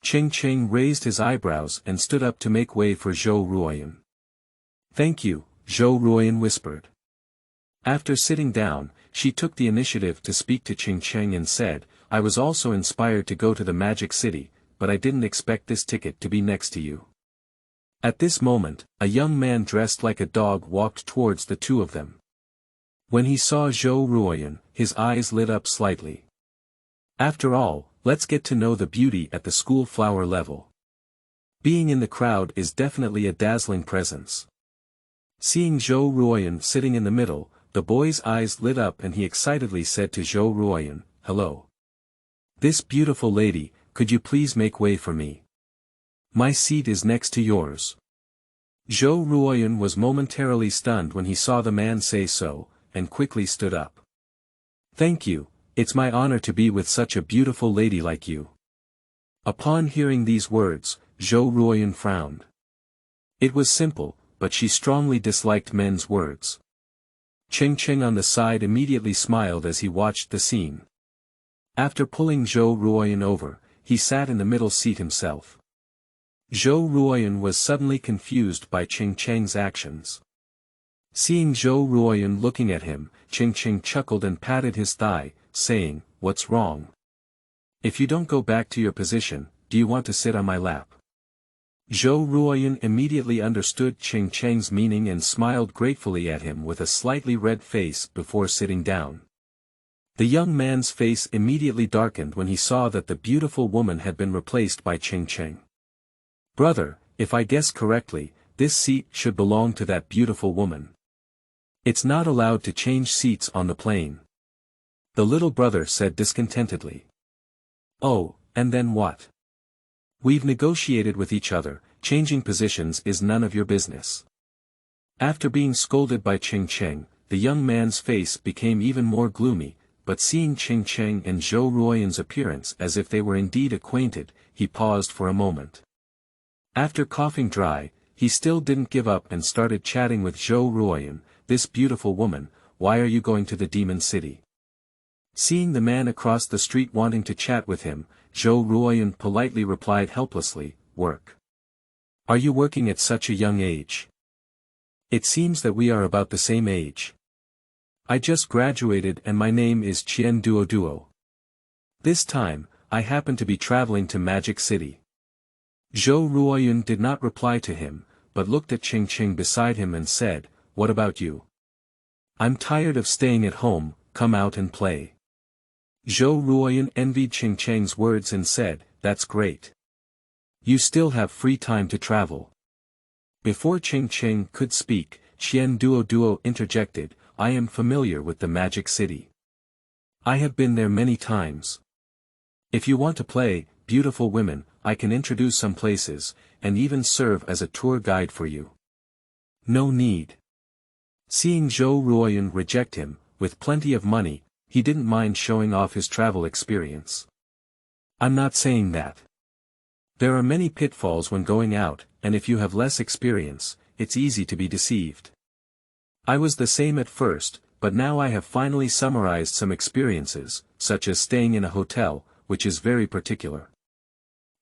Cheng Cheng raised his eyebrows and stood up to make way for Zhou Ruoyun. "Thank you," Zhou Ruoyun whispered. After sitting down, she took the initiative to speak to Cheng Cheng and said, "I was also inspired to go to the Magic City, but I didn't expect this ticket to be next to you." At this moment, a young man dressed like a dog walked towards the two of them. When he saw Zhou Ruoyun, his eyes lit up slightly. After all, let's get to know the beauty at the school flower level. Being in the crowd is definitely a dazzling presence. Seeing Zhou Ruoyun sitting in the middle, the boy's eyes lit up and he excitedly said to Zhou Ruoyun, "Hello. This beautiful lady, could you please make way for me? My seat is next to yours." Zhou Ruoyun was momentarily stunned when he saw the man say so, and quickly stood up. "Thank you, it's my honor to be with such a beautiful lady like you." Upon hearing these words, Zhou Ruoyun frowned. It was simple, but she strongly disliked men's words. Cheng Cheng on the side immediately smiled as he watched the scene. After pulling Zhou Ruoyun over, he sat in the middle seat himself. Zhou Ruoyun was suddenly confused by Cheng Cheng's actions. Seeing Zhou Ruoyun looking at him, Cheng Cheng chuckled and patted his thigh, saying, "What's wrong? If you don't go back to your position, do you want to sit on my lap?" Zhou Ruoyun immediately understood Cheng Cheng's meaning and smiled gratefully at him with a slightly red face before sitting down. The young man's face immediately darkened when he saw that the beautiful woman had been replaced by Cheng Cheng. "Brother, if I guess correctly, this seat should belong to that beautiful woman. It's not allowed to change seats on the plane." The little brother said discontentedly. "Oh, and then what? We've negotiated with each other, changing positions is none of your business." After being scolded by Cheng Cheng, the young man's face became even more gloomy, but seeing Cheng Cheng and Zhou Ruoyun's appearance as if they were indeed acquainted, he paused for a moment. After coughing dry, he still didn't give up and started chatting with Zhou Ruoyun, "This beautiful woman, why are you going to the Demon City?" Seeing the man across the street wanting to chat with him, Zhou Ruoyun politely replied helplessly, "Work. Are you working at such a young age? It seems that we are about the same age. I just graduated and my name is Qian Duo. This time, I happen to be traveling to Magic City." Zhou Ruoyun did not reply to him, but looked at Cheng Cheng beside him and said, "What about you? I'm tired of staying at home, come out and play." Zhou Ruoyun envied Cheng Cheng's words and said, "That's great. You still have free time to travel." Before Cheng Cheng could speak, Qian Duo interjected, "I am familiar with the Magic City. I have been there many times. If you want to play, beautiful women, I can introduce some places, and even serve as a tour guide for you." "No need." Seeing Zhou Ruoyun reject him, with plenty of money, he didn't mind showing off his travel experience. "I'm not saying that. There are many pitfalls when going out, and if you have less experience, it's easy to be deceived. I was the same at first, but now I have finally summarized some experiences, such as staying in a hotel, which is very particular."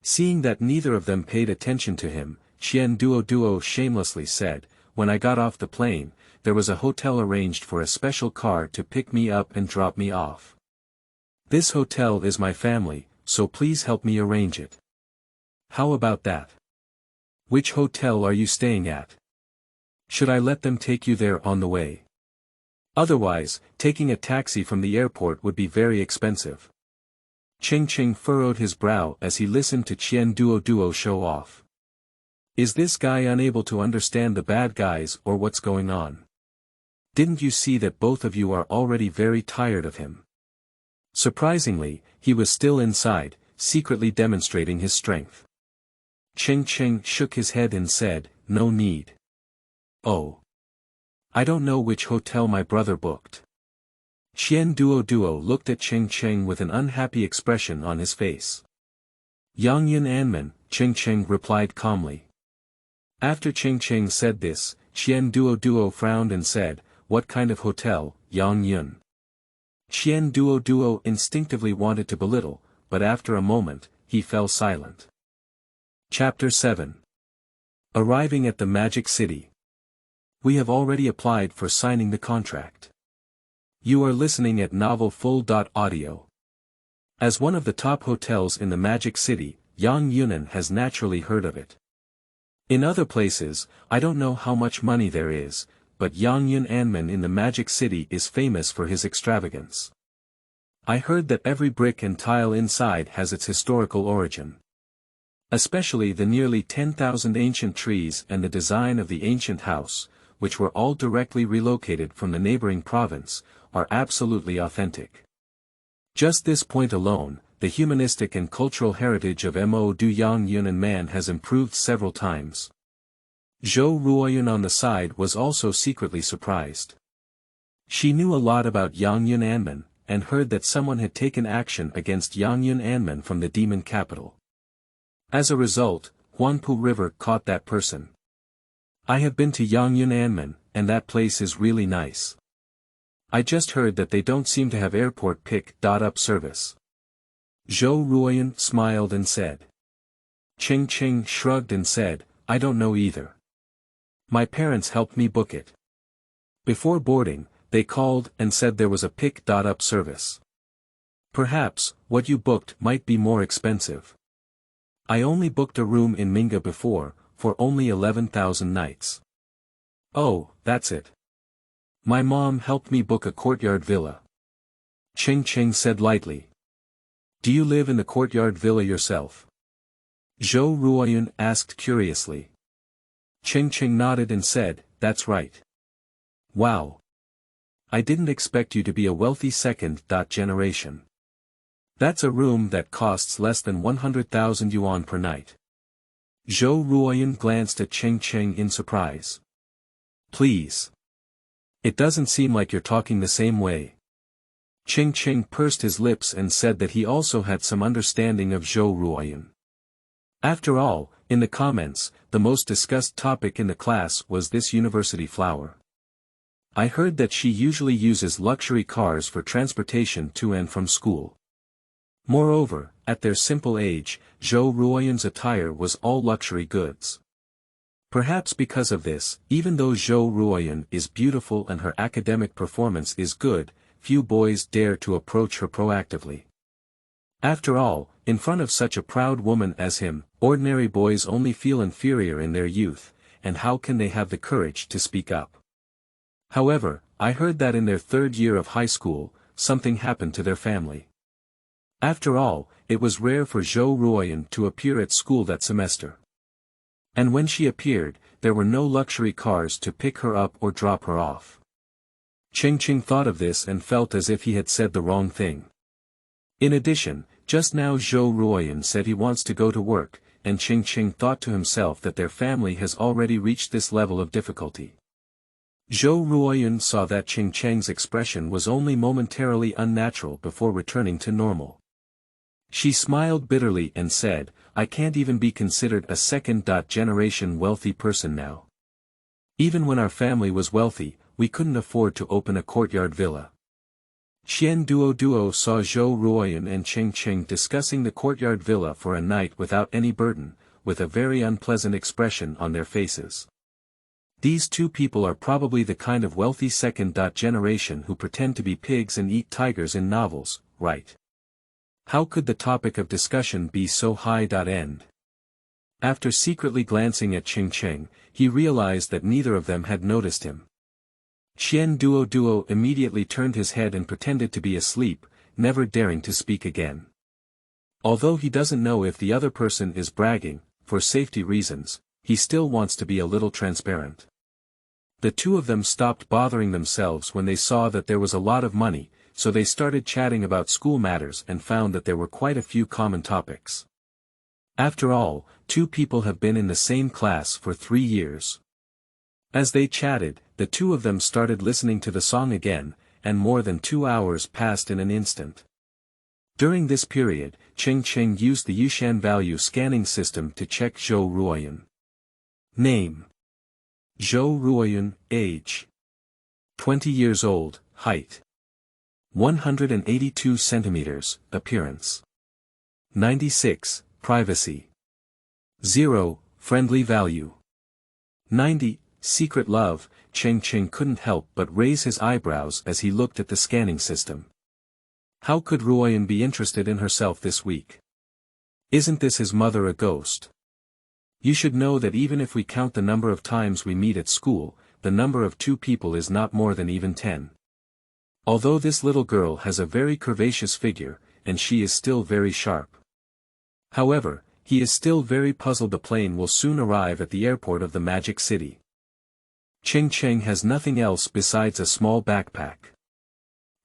Seeing that neither of them paid attention to him, Qian Duo shamelessly said, "When I got off the plane, there was a hotel arranged for a special car to pick me up and drop me off. This hotel is my family, so please help me arrange it. How about that? Which hotel are you staying at? Should I let them take you there on the way? Otherwise, taking a taxi from the airport would be very expensive." Cheng Cheng furrowed his brow as he listened to Qian Duo show off. Is this guy unable to understand the bad guys or what's going on? Didn't you see that both of you are already very tired of him? Surprisingly, he was still inside, secretly demonstrating his strength. Cheng Cheng shook his head and said, "No need. Oh. I don't know which hotel my brother booked." Xian Duo looked at Cheng Cheng with an unhappy expression on his face. "Yang Yun Anman," Cheng Cheng replied calmly. After Cheng Cheng said this, Xian Duo frowned and said, "What kind of hotel, Yang Yun?" Xian Duo instinctively wanted to belittle, but after a moment, he fell silent. Chapter 7. Arriving at the Magic City. We have already applied for signing the contract. You are listening at Novel Full.audio. As one of the top hotels in the Magic City, Yang Yunan has naturally heard of it. In other places, I don't know how much money there is, but Yang Yun Anman in the Magic City is famous for his extravagance. I heard that every brick and tile inside has its historical origin. Especially the nearly 10,000 ancient trees and the design of the ancient house, which were all directly relocated from the neighboring province, are absolutely authentic. Just this point alone, the humanistic and cultural heritage of Mo Du Yang Yunan man has improved several times. Zhou Ruoyun on the side was also secretly surprised. She knew a lot about Yang Yun Anman, and heard that someone had taken action against Yang Yun Anman from the demon capital. As a result, Huanpu River caught that person. I have been to Yang Yun Anman, and that place is really nice. I just heard that they don't seem to have airport pick-up service. Zhou Ruoyun smiled and said. Cheng Cheng shrugged and said, I don't know either. My parents helped me book it. Before boarding, they called and said there was a pick-up service. Perhaps, what you booked might be more expensive. I only booked a room in Minga before, for only 11,000 nights. Oh, that's it. My mom helped me book a courtyard villa. Cheng Cheng said lightly. Do you live in the courtyard villa yourself? Zhou Ruoyun asked curiously. Cheng Cheng nodded and said, that's right. Wow. I didn't expect you to be a wealthy second generation. That's a room that costs less than 100,000 yuan per night. Zhou Ruoyun glanced at Cheng Cheng in surprise. Please. It doesn't seem like you're talking the same way. Cheng Cheng pursed his lips and said that he also had some understanding of Zhou Ruoyun. After all, in the comments, the most discussed topic in the class was this university flower. I heard that she usually uses luxury cars for transportation to and from school. Moreover, at their simple age, Zhou Ruoyun's attire was all luxury goods. Perhaps because of this, even though Zhou Ruoyun is beautiful and her academic performance is good, few boys dare to approach her proactively. After all, in front of such a proud woman as him, ordinary boys only feel inferior in their youth, and how can they have the courage to speak up? However, I heard that in their third year of high school, something happened to their family. After all, it was rare for Zhou Ruoyun to appear at school that semester. And when she appeared, there were no luxury cars to pick her up or drop her off. Cheng Cheng thought of this and felt as if he had said the wrong thing. In addition, just now Zhou Ruoyun said he wants to go to work, and Cheng Cheng thought to himself that their family has already reached this level of difficulty. Zhou Ruoyun saw that Cheng Cheng's expression was only momentarily unnatural before returning to normal. She smiled bitterly and said, I can't even be considered a second-generation wealthy person now. Even when our family was wealthy, we couldn't afford to open a courtyard villa. Xian Duo saw Zhou Ruoyun and Cheng Cheng discussing the courtyard villa for a night without any burden, with a very unpleasant expression on their faces. These two people are probably the kind of wealthy second-generation who pretend to be pigs and eat tigers in novels, right? How could the topic of discussion be so high-end? After secretly glancing at Cheng Cheng, he realized that neither of them had noticed him. Xian Duo immediately turned his head and pretended to be asleep, never daring to speak again. Although he doesn't know if the other person is bragging, for safety reasons, he still wants to be a little transparent. The two of them stopped bothering themselves when they saw that there was a lot of money, so they started chatting about school matters and found that there were quite a few common topics. After all, two people have been in the same class for 3 years. As they chatted, the two of them started listening to the song again, and more than 2 hours passed in an instant. During this period, Cheng Cheng used the Yushan value scanning system to check Zhou Ruoyun. Name: Zhou Ruoyun, age 20 years old, height 182 centimeters, appearance 96, privacy 0, friendly value 90, secret love. Cheng Cheng couldn't help but raise his eyebrows as he looked at the scanning system. How could Ruoyun be interested in herself this week? Isn't this his mother a ghost? You should know that even if we count the number of times we meet at school, the number of 2 people is not more than even 10. Although this little girl has a very curvaceous figure, and she is still very sharp. However, he is still very puzzled. The plane will soon arrive at the airport of the Magic City. Cheng Cheng has nothing else besides a small backpack.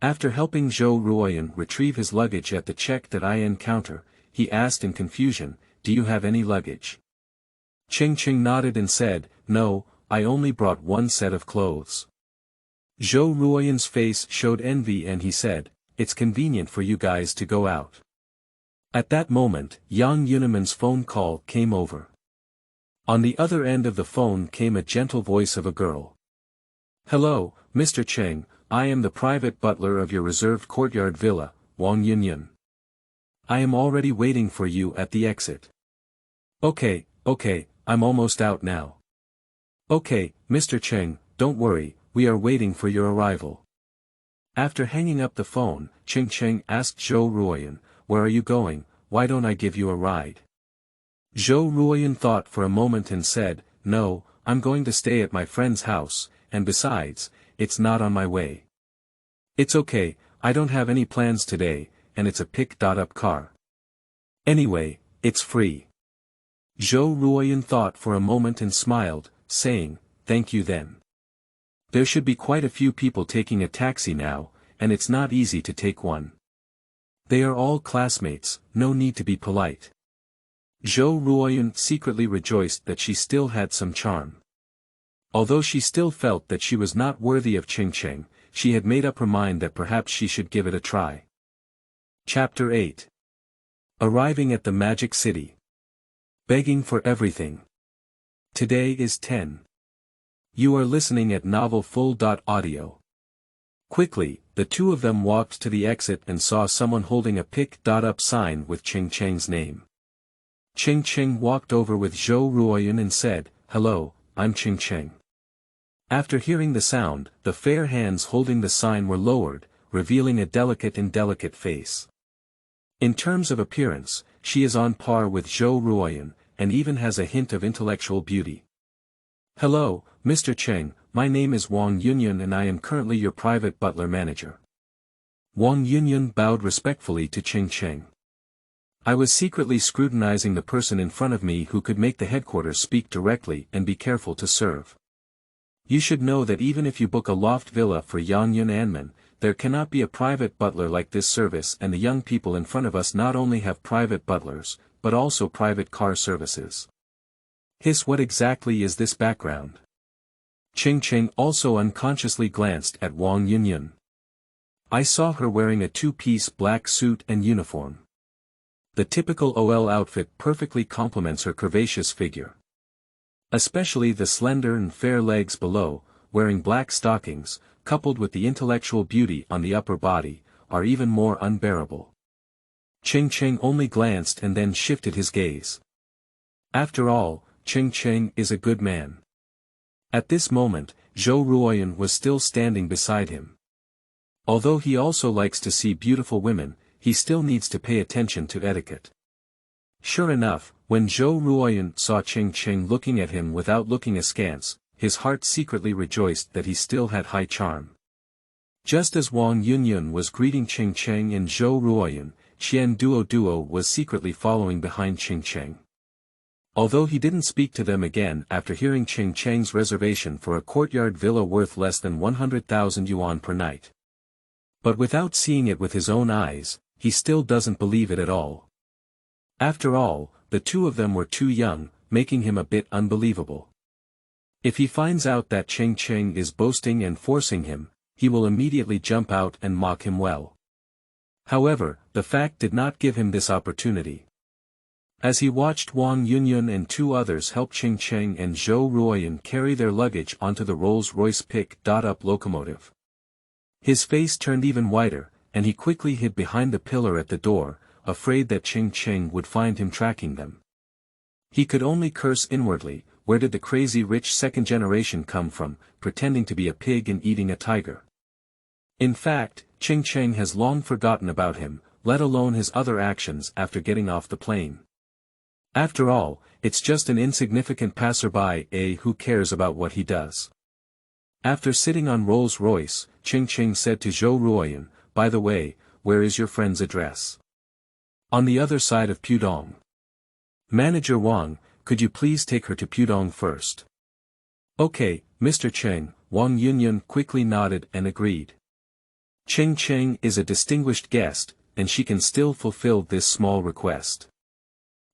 After helping Zhou Ruoyun retrieve his luggage at the check-in counter, he asked in confusion, "Do you have any luggage?" Cheng Cheng nodded and said, "No, I only brought 1 set of clothes." Zhou Ruoyun's face showed envy and he said, "It's convenient for you guys to go out." At that moment, Yang Yuneman's phone call came over. On the other end of the phone came a gentle voice of a girl. "Hello, Mr. Cheng, I am the private butler of your reserved courtyard villa, Wang Yunyun. I am already waiting for you at the exit." Okay, I'm almost out now." "Okay, Mr. Cheng, don't worry, we are waiting for your arrival." After hanging up the phone, Cheng Cheng asked Zhou Ruoyun, "Where are you going? Why don't I give you a ride?" Zhou Ruoyun thought for a moment and said, "No, I'm going to stay at my friend's house, and besides, it's not on my way." "It's okay, I don't have any plans today, and it's a pick-up car. Anyway, it's free." Zhou Ruoyun thought for a moment and smiled, saying, "Thank you then. There should be quite a few people taking a taxi now, and it's not easy to take one. They are all classmates, no need to be polite." Zhou Ruoyun secretly rejoiced that she still had some charm. Although she still felt that she was not worthy of Cheng Cheng, she had made up her mind that perhaps she should give it a try. Chapter 8. Arriving at the Magic City. Begging for everything. Today is 10. You are listening at novelfull.audio. Quickly, the two of them walked to the exit and saw someone holding a pick-up sign with Cheng Cheng's name. Cheng Cheng walked over with Zhou Ruoyun and said, "Hello, I'm Cheng Cheng." After hearing the sound, the fair hands holding the sign were lowered, revealing a delicate face. In terms of appearance, she is on par with Zhou Ruoyun, and even has a hint of intellectual beauty. "Hello, Mr. Cheng, my name is Wang Yunyun and I am currently your private butler manager." Wang Yunyun bowed respectfully to Cheng Cheng. "I was secretly scrutinizing the person in front of me who could make the headquarters speak directly and be careful to serve. You should know that even if you book a loft villa for Yang Yun Anman, there cannot be a private butler like this service, and the young people in front of us not only have private butlers, but also private car services." Hiss, what exactly is this background? Cheng Cheng also unconsciously glanced at Wang Yunyun. I saw her wearing a 2-piece black suit and uniform. The typical OL outfit perfectly complements her curvaceous figure. Especially the slender and fair legs below, wearing black stockings, coupled with the intellectual beauty on the upper body, are even more unbearable. Cheng Cheng only glanced and then shifted his gaze. After all, Cheng Cheng is a good man. At this moment, Zhou Ruoyun was still standing beside him. Although he also likes to see beautiful women, he still needs to pay attention to etiquette. Sure enough, when Zhou Ruoyun saw Cheng Cheng looking at him without looking askance, his heart secretly rejoiced that he still had high charm. Just as Wang Yunyun was greeting Cheng Cheng and Zhou Ruoyun, Qian Duo was secretly following behind Cheng Cheng. Although he didn't speak to them again after hearing Cheng Cheng's reservation for a courtyard villa worth less than 100,000 yuan per night. But without seeing it with his own eyes, he still doesn't believe it at all. After all, the two of them were too young, making him a bit unbelievable. If he finds out that Cheng Cheng is boasting and forcing him, he will immediately jump out and mock him well. However, the fact did not give him this opportunity. As he watched Wang Yunyun and two others help Cheng Cheng and Zhou Ruoyun carry their luggage onto the Rolls-Royce pick-up locomotive, his face turned even whiter, and he quickly hid behind the pillar at the door, afraid that Cheng Cheng would find him tracking them. He could only curse inwardly, where did the crazy rich second generation come from, pretending to be a pig and eating a tiger? In fact, Cheng Cheng has long forgotten about him, let alone his other actions after getting off the plane. After all, it's just an insignificant passerby, who cares about what he does? After sitting on Rolls-Royce, Cheng Cheng said to Zhou Ruoyun, by the way, where is your friend's address? On the other side of Pudong. Manager Wang, could you please take her to Pudong first? Okay, Mr. Cheng, Wang Yunyun quickly nodded and agreed. Cheng Cheng is a distinguished guest, and she can still fulfill this small request.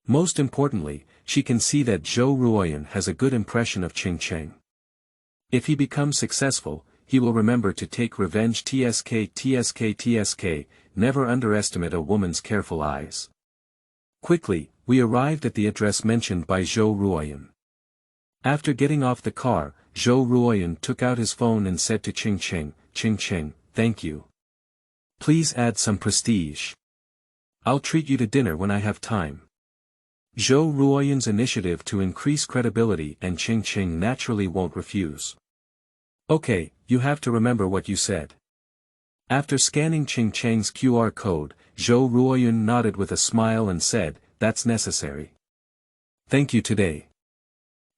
Most importantly, she can see that Zhou Ruoyun has a good impression of Cheng Cheng. If he becomes successful, he will remember to take revenge. TSK, never underestimate a woman's careful eyes. Quickly, we arrived at the address mentioned by Zhou Ruoyun. After getting off the car, Zhou Ruoyun took out his phone and said to Cheng Cheng, Cheng Cheng, thank you. Please add some prestige. I'll treat you to dinner when I have time. Zhou Ruoyun's initiative to increase credibility and Cheng Cheng naturally won't refuse. Okay, you have to remember what you said. After scanning Cheng Cheng's QR code, Zhou Ruoyun nodded with a smile and said, that's necessary. Thank you today.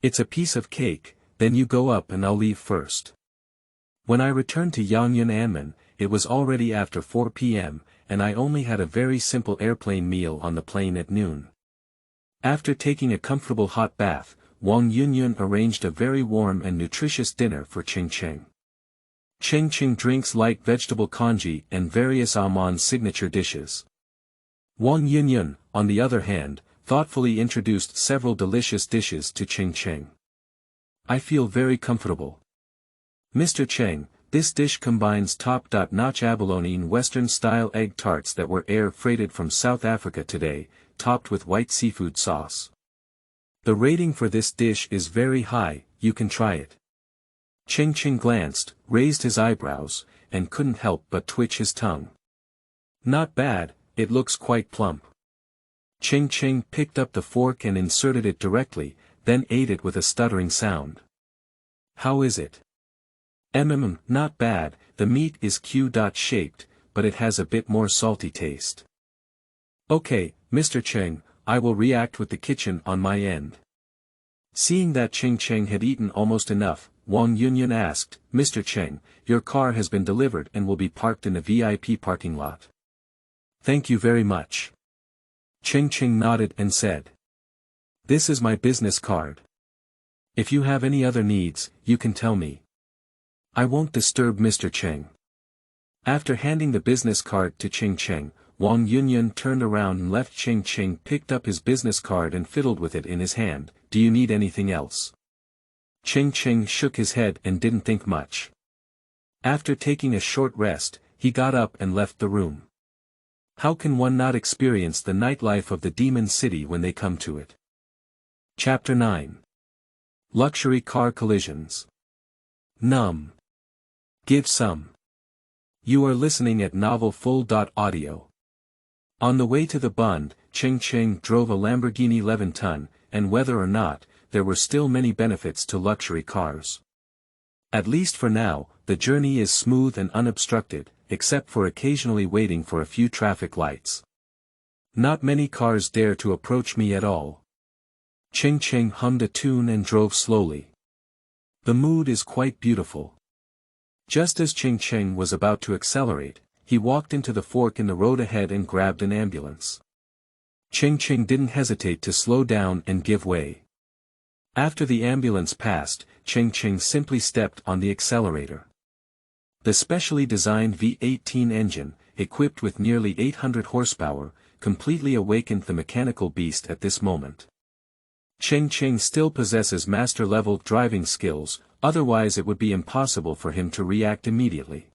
It's a piece of cake, then you go up and I'll leave first. When I returned to Yangyun Anmen, it was already after 4 p.m., and I only had a very simple airplane meal on the plane at noon. After taking a comfortable hot bath, Wang Yunyun arranged a very warm and nutritious dinner for Cheng Cheng. Cheng Cheng drinks light vegetable congee and various Amon's signature dishes. Wang Yunyun, on the other hand, thoughtfully introduced several delicious dishes to Cheng Cheng. I feel very comfortable. Mr. Cheng, this dish combines top-notch abalone Western-style egg tarts that were air-freighted from South Africa today, topped with white seafood sauce. The rating for this dish is very high, you can try it. Cheng Cheng glanced, raised his eyebrows, and couldn't help but twitch his tongue. Not bad, it looks quite plump. Cheng Cheng picked up the fork and inserted it directly, then ate it with a stuttering sound. How is it? Not bad, the meat is Q-shaped, but it has a bit more salty taste. Okay, Mr. Cheng, I will react with the kitchen on my end. Seeing that Cheng Cheng had eaten almost enough, Wang Yunyun asked, Mr. Cheng, your car has been delivered and will be parked in a VIP parking lot. Thank you very much. Cheng Cheng nodded and said. This is my business card. If you have any other needs, you can tell me. I won't disturb Mr. Cheng. After handing the business card to Cheng Cheng, Wang Yunyun turned around and left. Cheng Cheng picked up his business card and fiddled with it in his hand. Do you need anything else? Cheng Cheng shook his head and didn't think much. After taking a short rest, he got up and left the room. How can one not experience the nightlife of the Demon City when they come to it? Chapter 9. Luxury Car Collisions. Numb. Give some. You are listening at novelfull.audio. On the way to the Bund, Cheng Cheng drove a Lamborghini Levanton, and whether or not, there were still many benefits to luxury cars. At least for now, the journey is smooth and unobstructed, except for occasionally waiting for a few traffic lights. Not many cars dare to approach me at all. Cheng Cheng hummed a tune and drove slowly. The mood is quite beautiful. Just as Cheng Cheng was about to accelerate, he walked into the fork in the road ahead and grabbed an ambulance. Cheng Cheng didn't hesitate to slow down and give way. After the ambulance passed, Cheng Cheng simply stepped on the accelerator. The specially designed V18 engine, equipped with nearly 800 horsepower, completely awakened the mechanical beast at this moment. Cheng Cheng still possesses master-level driving skills, otherwise it would be impossible for him to react immediately.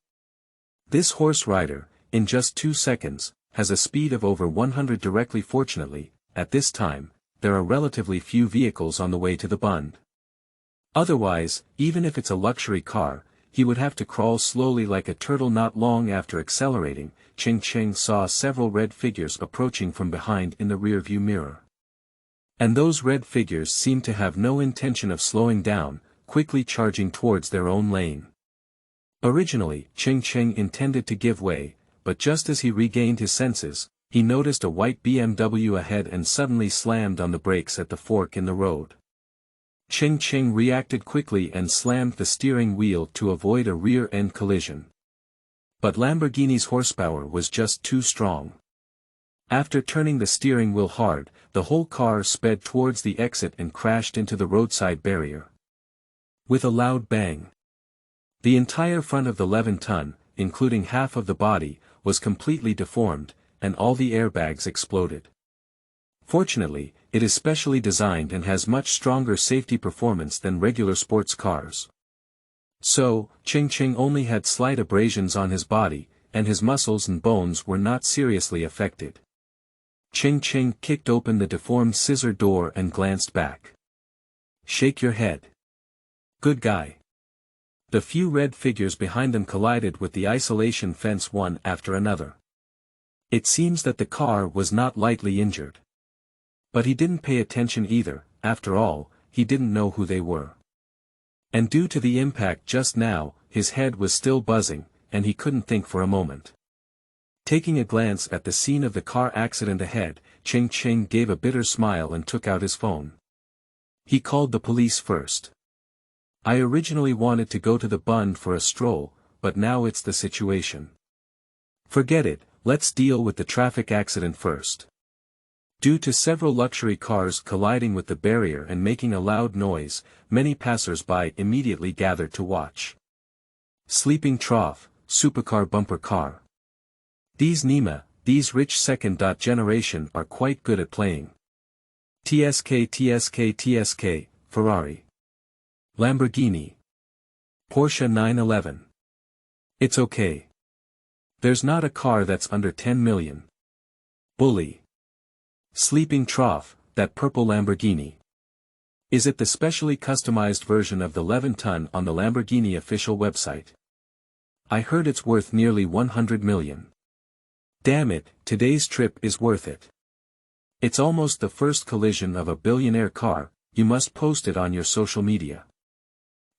This horse rider, in just 2 seconds, has a speed of over 100 directly. Fortunately, at this time, there are relatively few vehicles on the way to the Bund. Otherwise, even if it's a luxury car, he would have to crawl slowly like a turtle. Not long after accelerating, Cheng Cheng saw several red figures approaching from behind in the rearview mirror. And those red figures seemed to have no intention of slowing down, quickly charging towards their own lane. Originally, Cheng Cheng intended to give way, but just as he regained his senses, he noticed a white BMW ahead and suddenly slammed on the brakes at the fork in the road. Cheng Cheng reacted quickly and slammed the steering wheel to avoid a rear-end collision. But Lamborghini's horsepower was just too strong. After turning the steering wheel hard, the whole car sped towards the exit and crashed into the roadside barrier. With a loud bang, the entire front of the 11-ton, including half of the body, was completely deformed, and all the airbags exploded. Fortunately, it is specially designed and has much stronger safety performance than regular sports cars. So, Cheng Cheng only had slight abrasions on his body, and his muscles and bones were not seriously affected. Cheng Cheng kicked open the deformed scissor door and glanced back. Shake your head. Good guy. The few red figures behind them collided with the isolation fence one after another. It seems that the car was not lightly injured. But he didn't pay attention either. After all, he didn't know who they were. And due to the impact just now, his head was still buzzing, and he couldn't think for a moment. Taking a glance at the scene of the car accident ahead, Cheng Cheng gave a bitter smile and took out his phone. He called the police first. I originally wanted to go to the Bund for a stroll, but now it's the situation. Forget it, let's deal with the traffic accident first. Due to several luxury cars colliding with the barrier and making a loud noise, many passers-by immediately gathered to watch. Sleeping trough, supercar bumper car. These Nima, these rich second generation are quite good at playing. TSK, Ferrari. Lamborghini. Porsche 911. It's okay. There's not a car that's under 10 million. Bully. Sleeping trough, that purple Lamborghini. Is it the specially customized version of the 11-ton on the Lamborghini official website? I heard it's worth nearly 100 million. Damn it, today's trip is worth it. It's almost the first collision of a billionaire car, you must post it on your social media.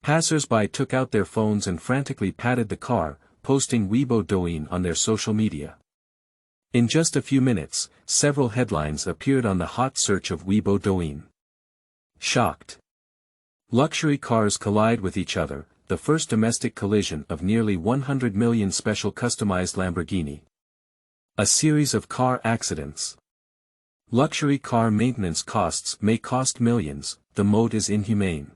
Passers-by took out their phones and frantically patted the car, posting Weibo Douyin on their social media. In just a few minutes, several headlines appeared on the hot search of Weibo Douyin. Shocked. Luxury cars collide with each other, the first domestic collision of nearly 100 million special customized Lamborghini. A series of car accidents. Luxury car maintenance costs may cost millions, the mode is inhumane.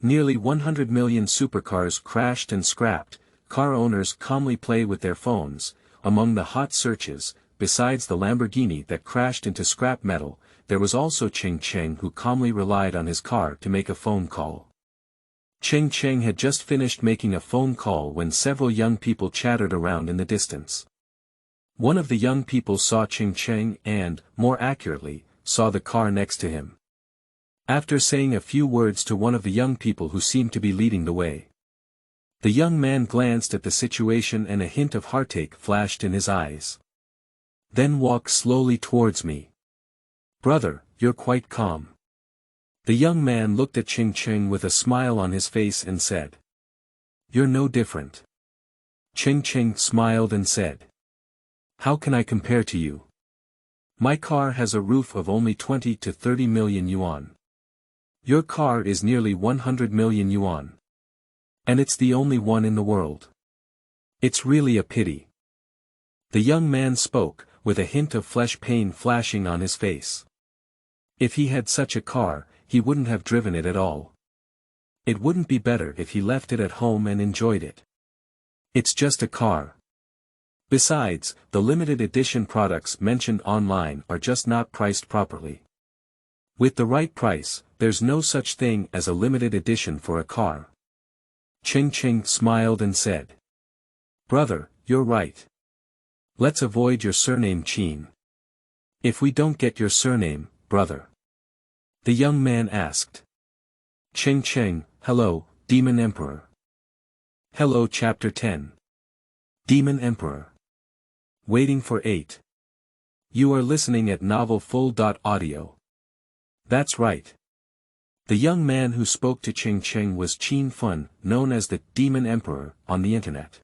Nearly 100 million supercars crashed and scrapped, car owners calmly play with their phones. Among the hot searches, besides the Lamborghini that crashed into scrap metal, there was also Cheng Cheng who calmly relied on his car to make a phone call. Cheng Cheng had just finished making a phone call when several young people chattered around in the distance. One of the young people saw Cheng Cheng and, more accurately, saw the car next to him. After saying a few words to one of the young people who seemed to be leading the way, the young man glanced at the situation and a hint of heartache flashed in his eyes. Then walk slowly towards me. Brother, you're quite calm. The young man looked at Cheng Cheng with a smile on his face and said, You're no different. Cheng Cheng smiled and said, How can I compare to you? My car has a roof of only 20 to 30 million yuan. Your car is nearly 100 million yuan. And it's the only one in the world. It's really a pity. The young man spoke, with a hint of flesh pain flashing on his face. If he had such a car, he wouldn't have driven it at all. It wouldn't be better if he left it at home and enjoyed it. It's just a car. Besides, the limited edition products mentioned online are just not priced properly. With the right price, there's no such thing as a limited edition for a car. Cheng Cheng smiled and said. Brother, you're right. Let's avoid your surname Qin. If we don't get your surname, brother? The young man asked. Cheng Cheng, hello, Demon Emperor. Hello Chapter 10. Demon Emperor. Waiting for 8. You are listening at novelfull.audio. That's right. The young man who spoke to Cheng Cheng was Qin Fun, known as the Demon Emperor, on the internet.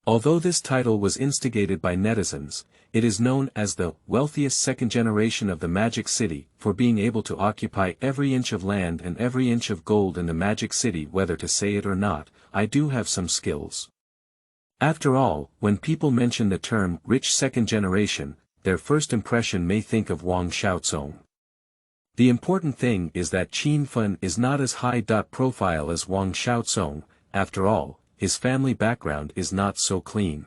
Although this title was instigated by netizens, it is known as the wealthiest second generation of the Magic City for being able to occupy every inch of land and every inch of gold in the Magic City. Whether to say it or not, I do have some skills. After all, when people mention the term rich second generation, their first impression may think of Wang Xiaozong. The important thing is that Qin Fun is not as high profile as Wang Xiaozong. After all, his family background is not so clean.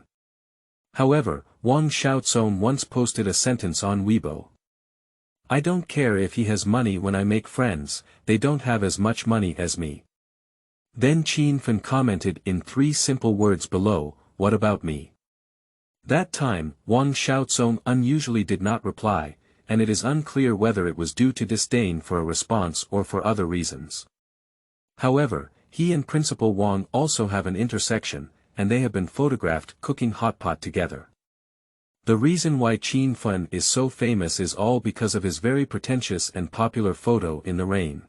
However, Wang Xiaozong once posted a sentence on Weibo. I don't care if he has money when I make friends, they don't have as much money as me. Then Qin Fun commented in 3 simple words below, what about me? That time, Wang Xiaozong unusually did not reply, and it is unclear whether it was due to disdain for a response or for other reasons. However, he and Principal Wang also have an intersection, and they have been photographed cooking hot pot together. The reason why Qin Fun is so famous is all because of his very pretentious and popular photo in the rain.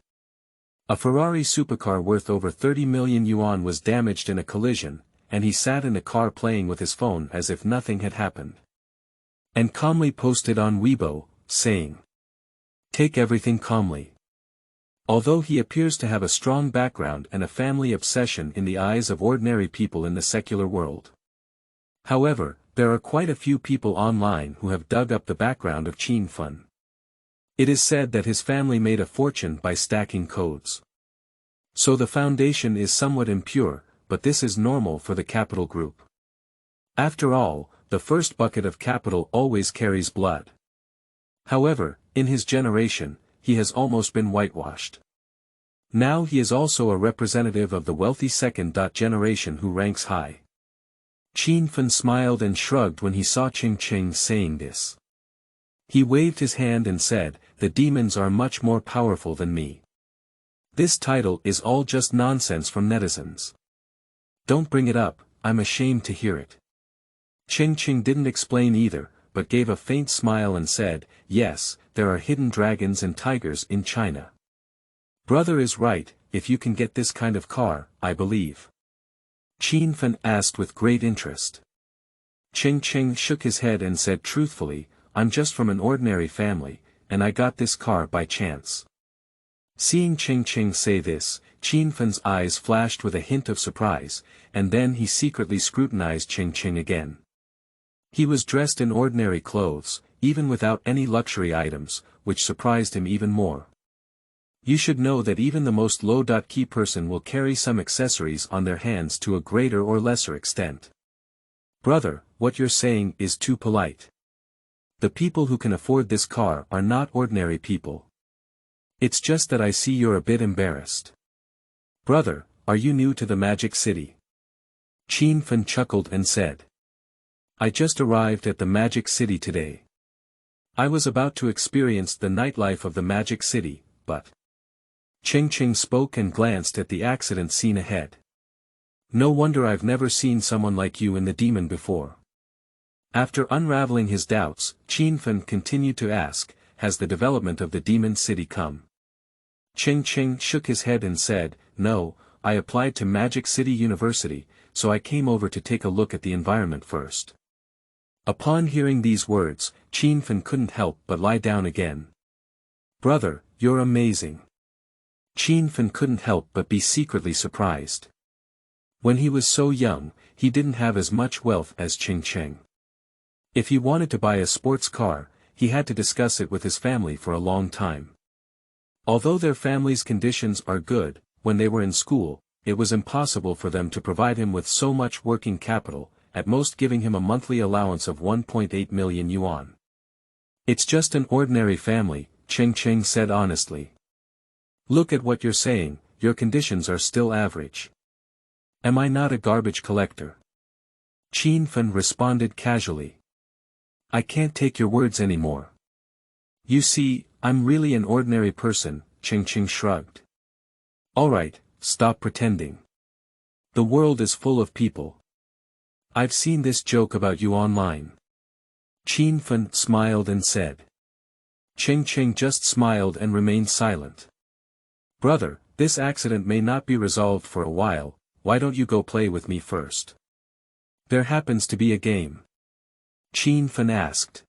A Ferrari supercar worth over 30 million yuan was damaged in a collision, and he sat in the car playing with his phone as if nothing had happened. And calmly posted on Weibo, saying, "Take everything calmly." Although he appears to have a strong background and a family obsession in the eyes of ordinary people in the secular world. However, there are quite a few people online who have dug up the background of Qin Fun. It is said that his family made a fortune by stacking codes. So the foundation is somewhat impure, but this is normal for the capital group. After all, the first bucket of capital always carries blood. However, in his generation, he has almost been whitewashed. Now he is also a representative of the wealthy second generation who ranks high. Qin Fun smiled and shrugged when he saw Cheng Cheng saying this. He waved his hand and said, the demons are much more powerful than me. This title is all just nonsense from netizens. Don't bring it up, I'm ashamed to hear it. Cheng Cheng didn't explain either, but gave a faint smile and said, yes, there are hidden dragons and tigers in China. Brother is right, if you can get this kind of car, I believe. Qin Fun asked with great interest. Cheng Cheng shook his head and said truthfully, I'm just from an ordinary family, and I got this car by chance. Seeing Cheng Cheng say this, Qin Fun's eyes flashed with a hint of surprise, and then he secretly scrutinized Cheng Cheng again. He was dressed in ordinary clothes, even without any luxury items, which surprised him even more. You should know that even the most low-key person will carry some accessories on their hands to a greater or lesser extent. Brother, what you're saying is too polite. The people who can afford this car are not ordinary people. It's just that I see you're a bit embarrassed. Brother, are you new to the Magic City? Qin Fun chuckled and said. I just arrived at the Magic City today. I was about to experience the nightlife of the Magic City, but... Cheng Cheng spoke and glanced at the accident scene ahead. No wonder I've never seen someone like you in the demon before. After unraveling his doubts, Qin Fun continued to ask, has the development of the demon city come? Cheng Cheng shook his head and said, no, I applied to Magic City University, so I came over to take a look at the environment first. Upon hearing these words, Qin Fun couldn't help but lie down again. Brother, you're amazing. Qin Fun couldn't help but be secretly surprised. When he was so young, he didn't have as much wealth as Cheng Cheng. If he wanted to buy a sports car, he had to discuss it with his family for a long time. Although their family's conditions are good, when they were in school, it was impossible for them to provide him with so much working capital, at most giving him a monthly allowance of 1.8 million yuan. It's just an ordinary family, Cheng Cheng said honestly. Look at what you're saying, your conditions are still average. Am I not a garbage collector? Qin Fen responded casually. I can't take your words anymore. You see, I'm really an ordinary person, Cheng Cheng shrugged. Alright, stop pretending. The world is full of people. I've seen this joke about you online. Qin Fen smiled and said. Cheng Cheng just smiled and remained silent. Brother, this accident may not be resolved for a while, why don't you go play with me first? There happens to be a game. Qin Fen asked.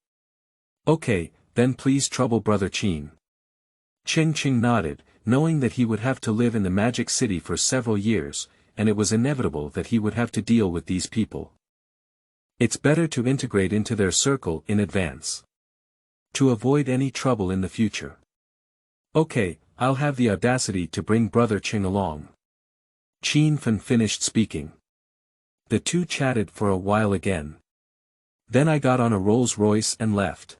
Okay, then please trouble brother Qin. Cheng Cheng nodded, knowing that he would have to live in the magic city for several years, and it was inevitable that he would have to deal with these people. It's better to integrate into their circle in advance. To avoid any trouble in the future. Okay, I'll have the audacity to bring brother Cheng along. Qin Fen finished speaking. The two chatted for a while again. Then I got on a Rolls-Royce and left.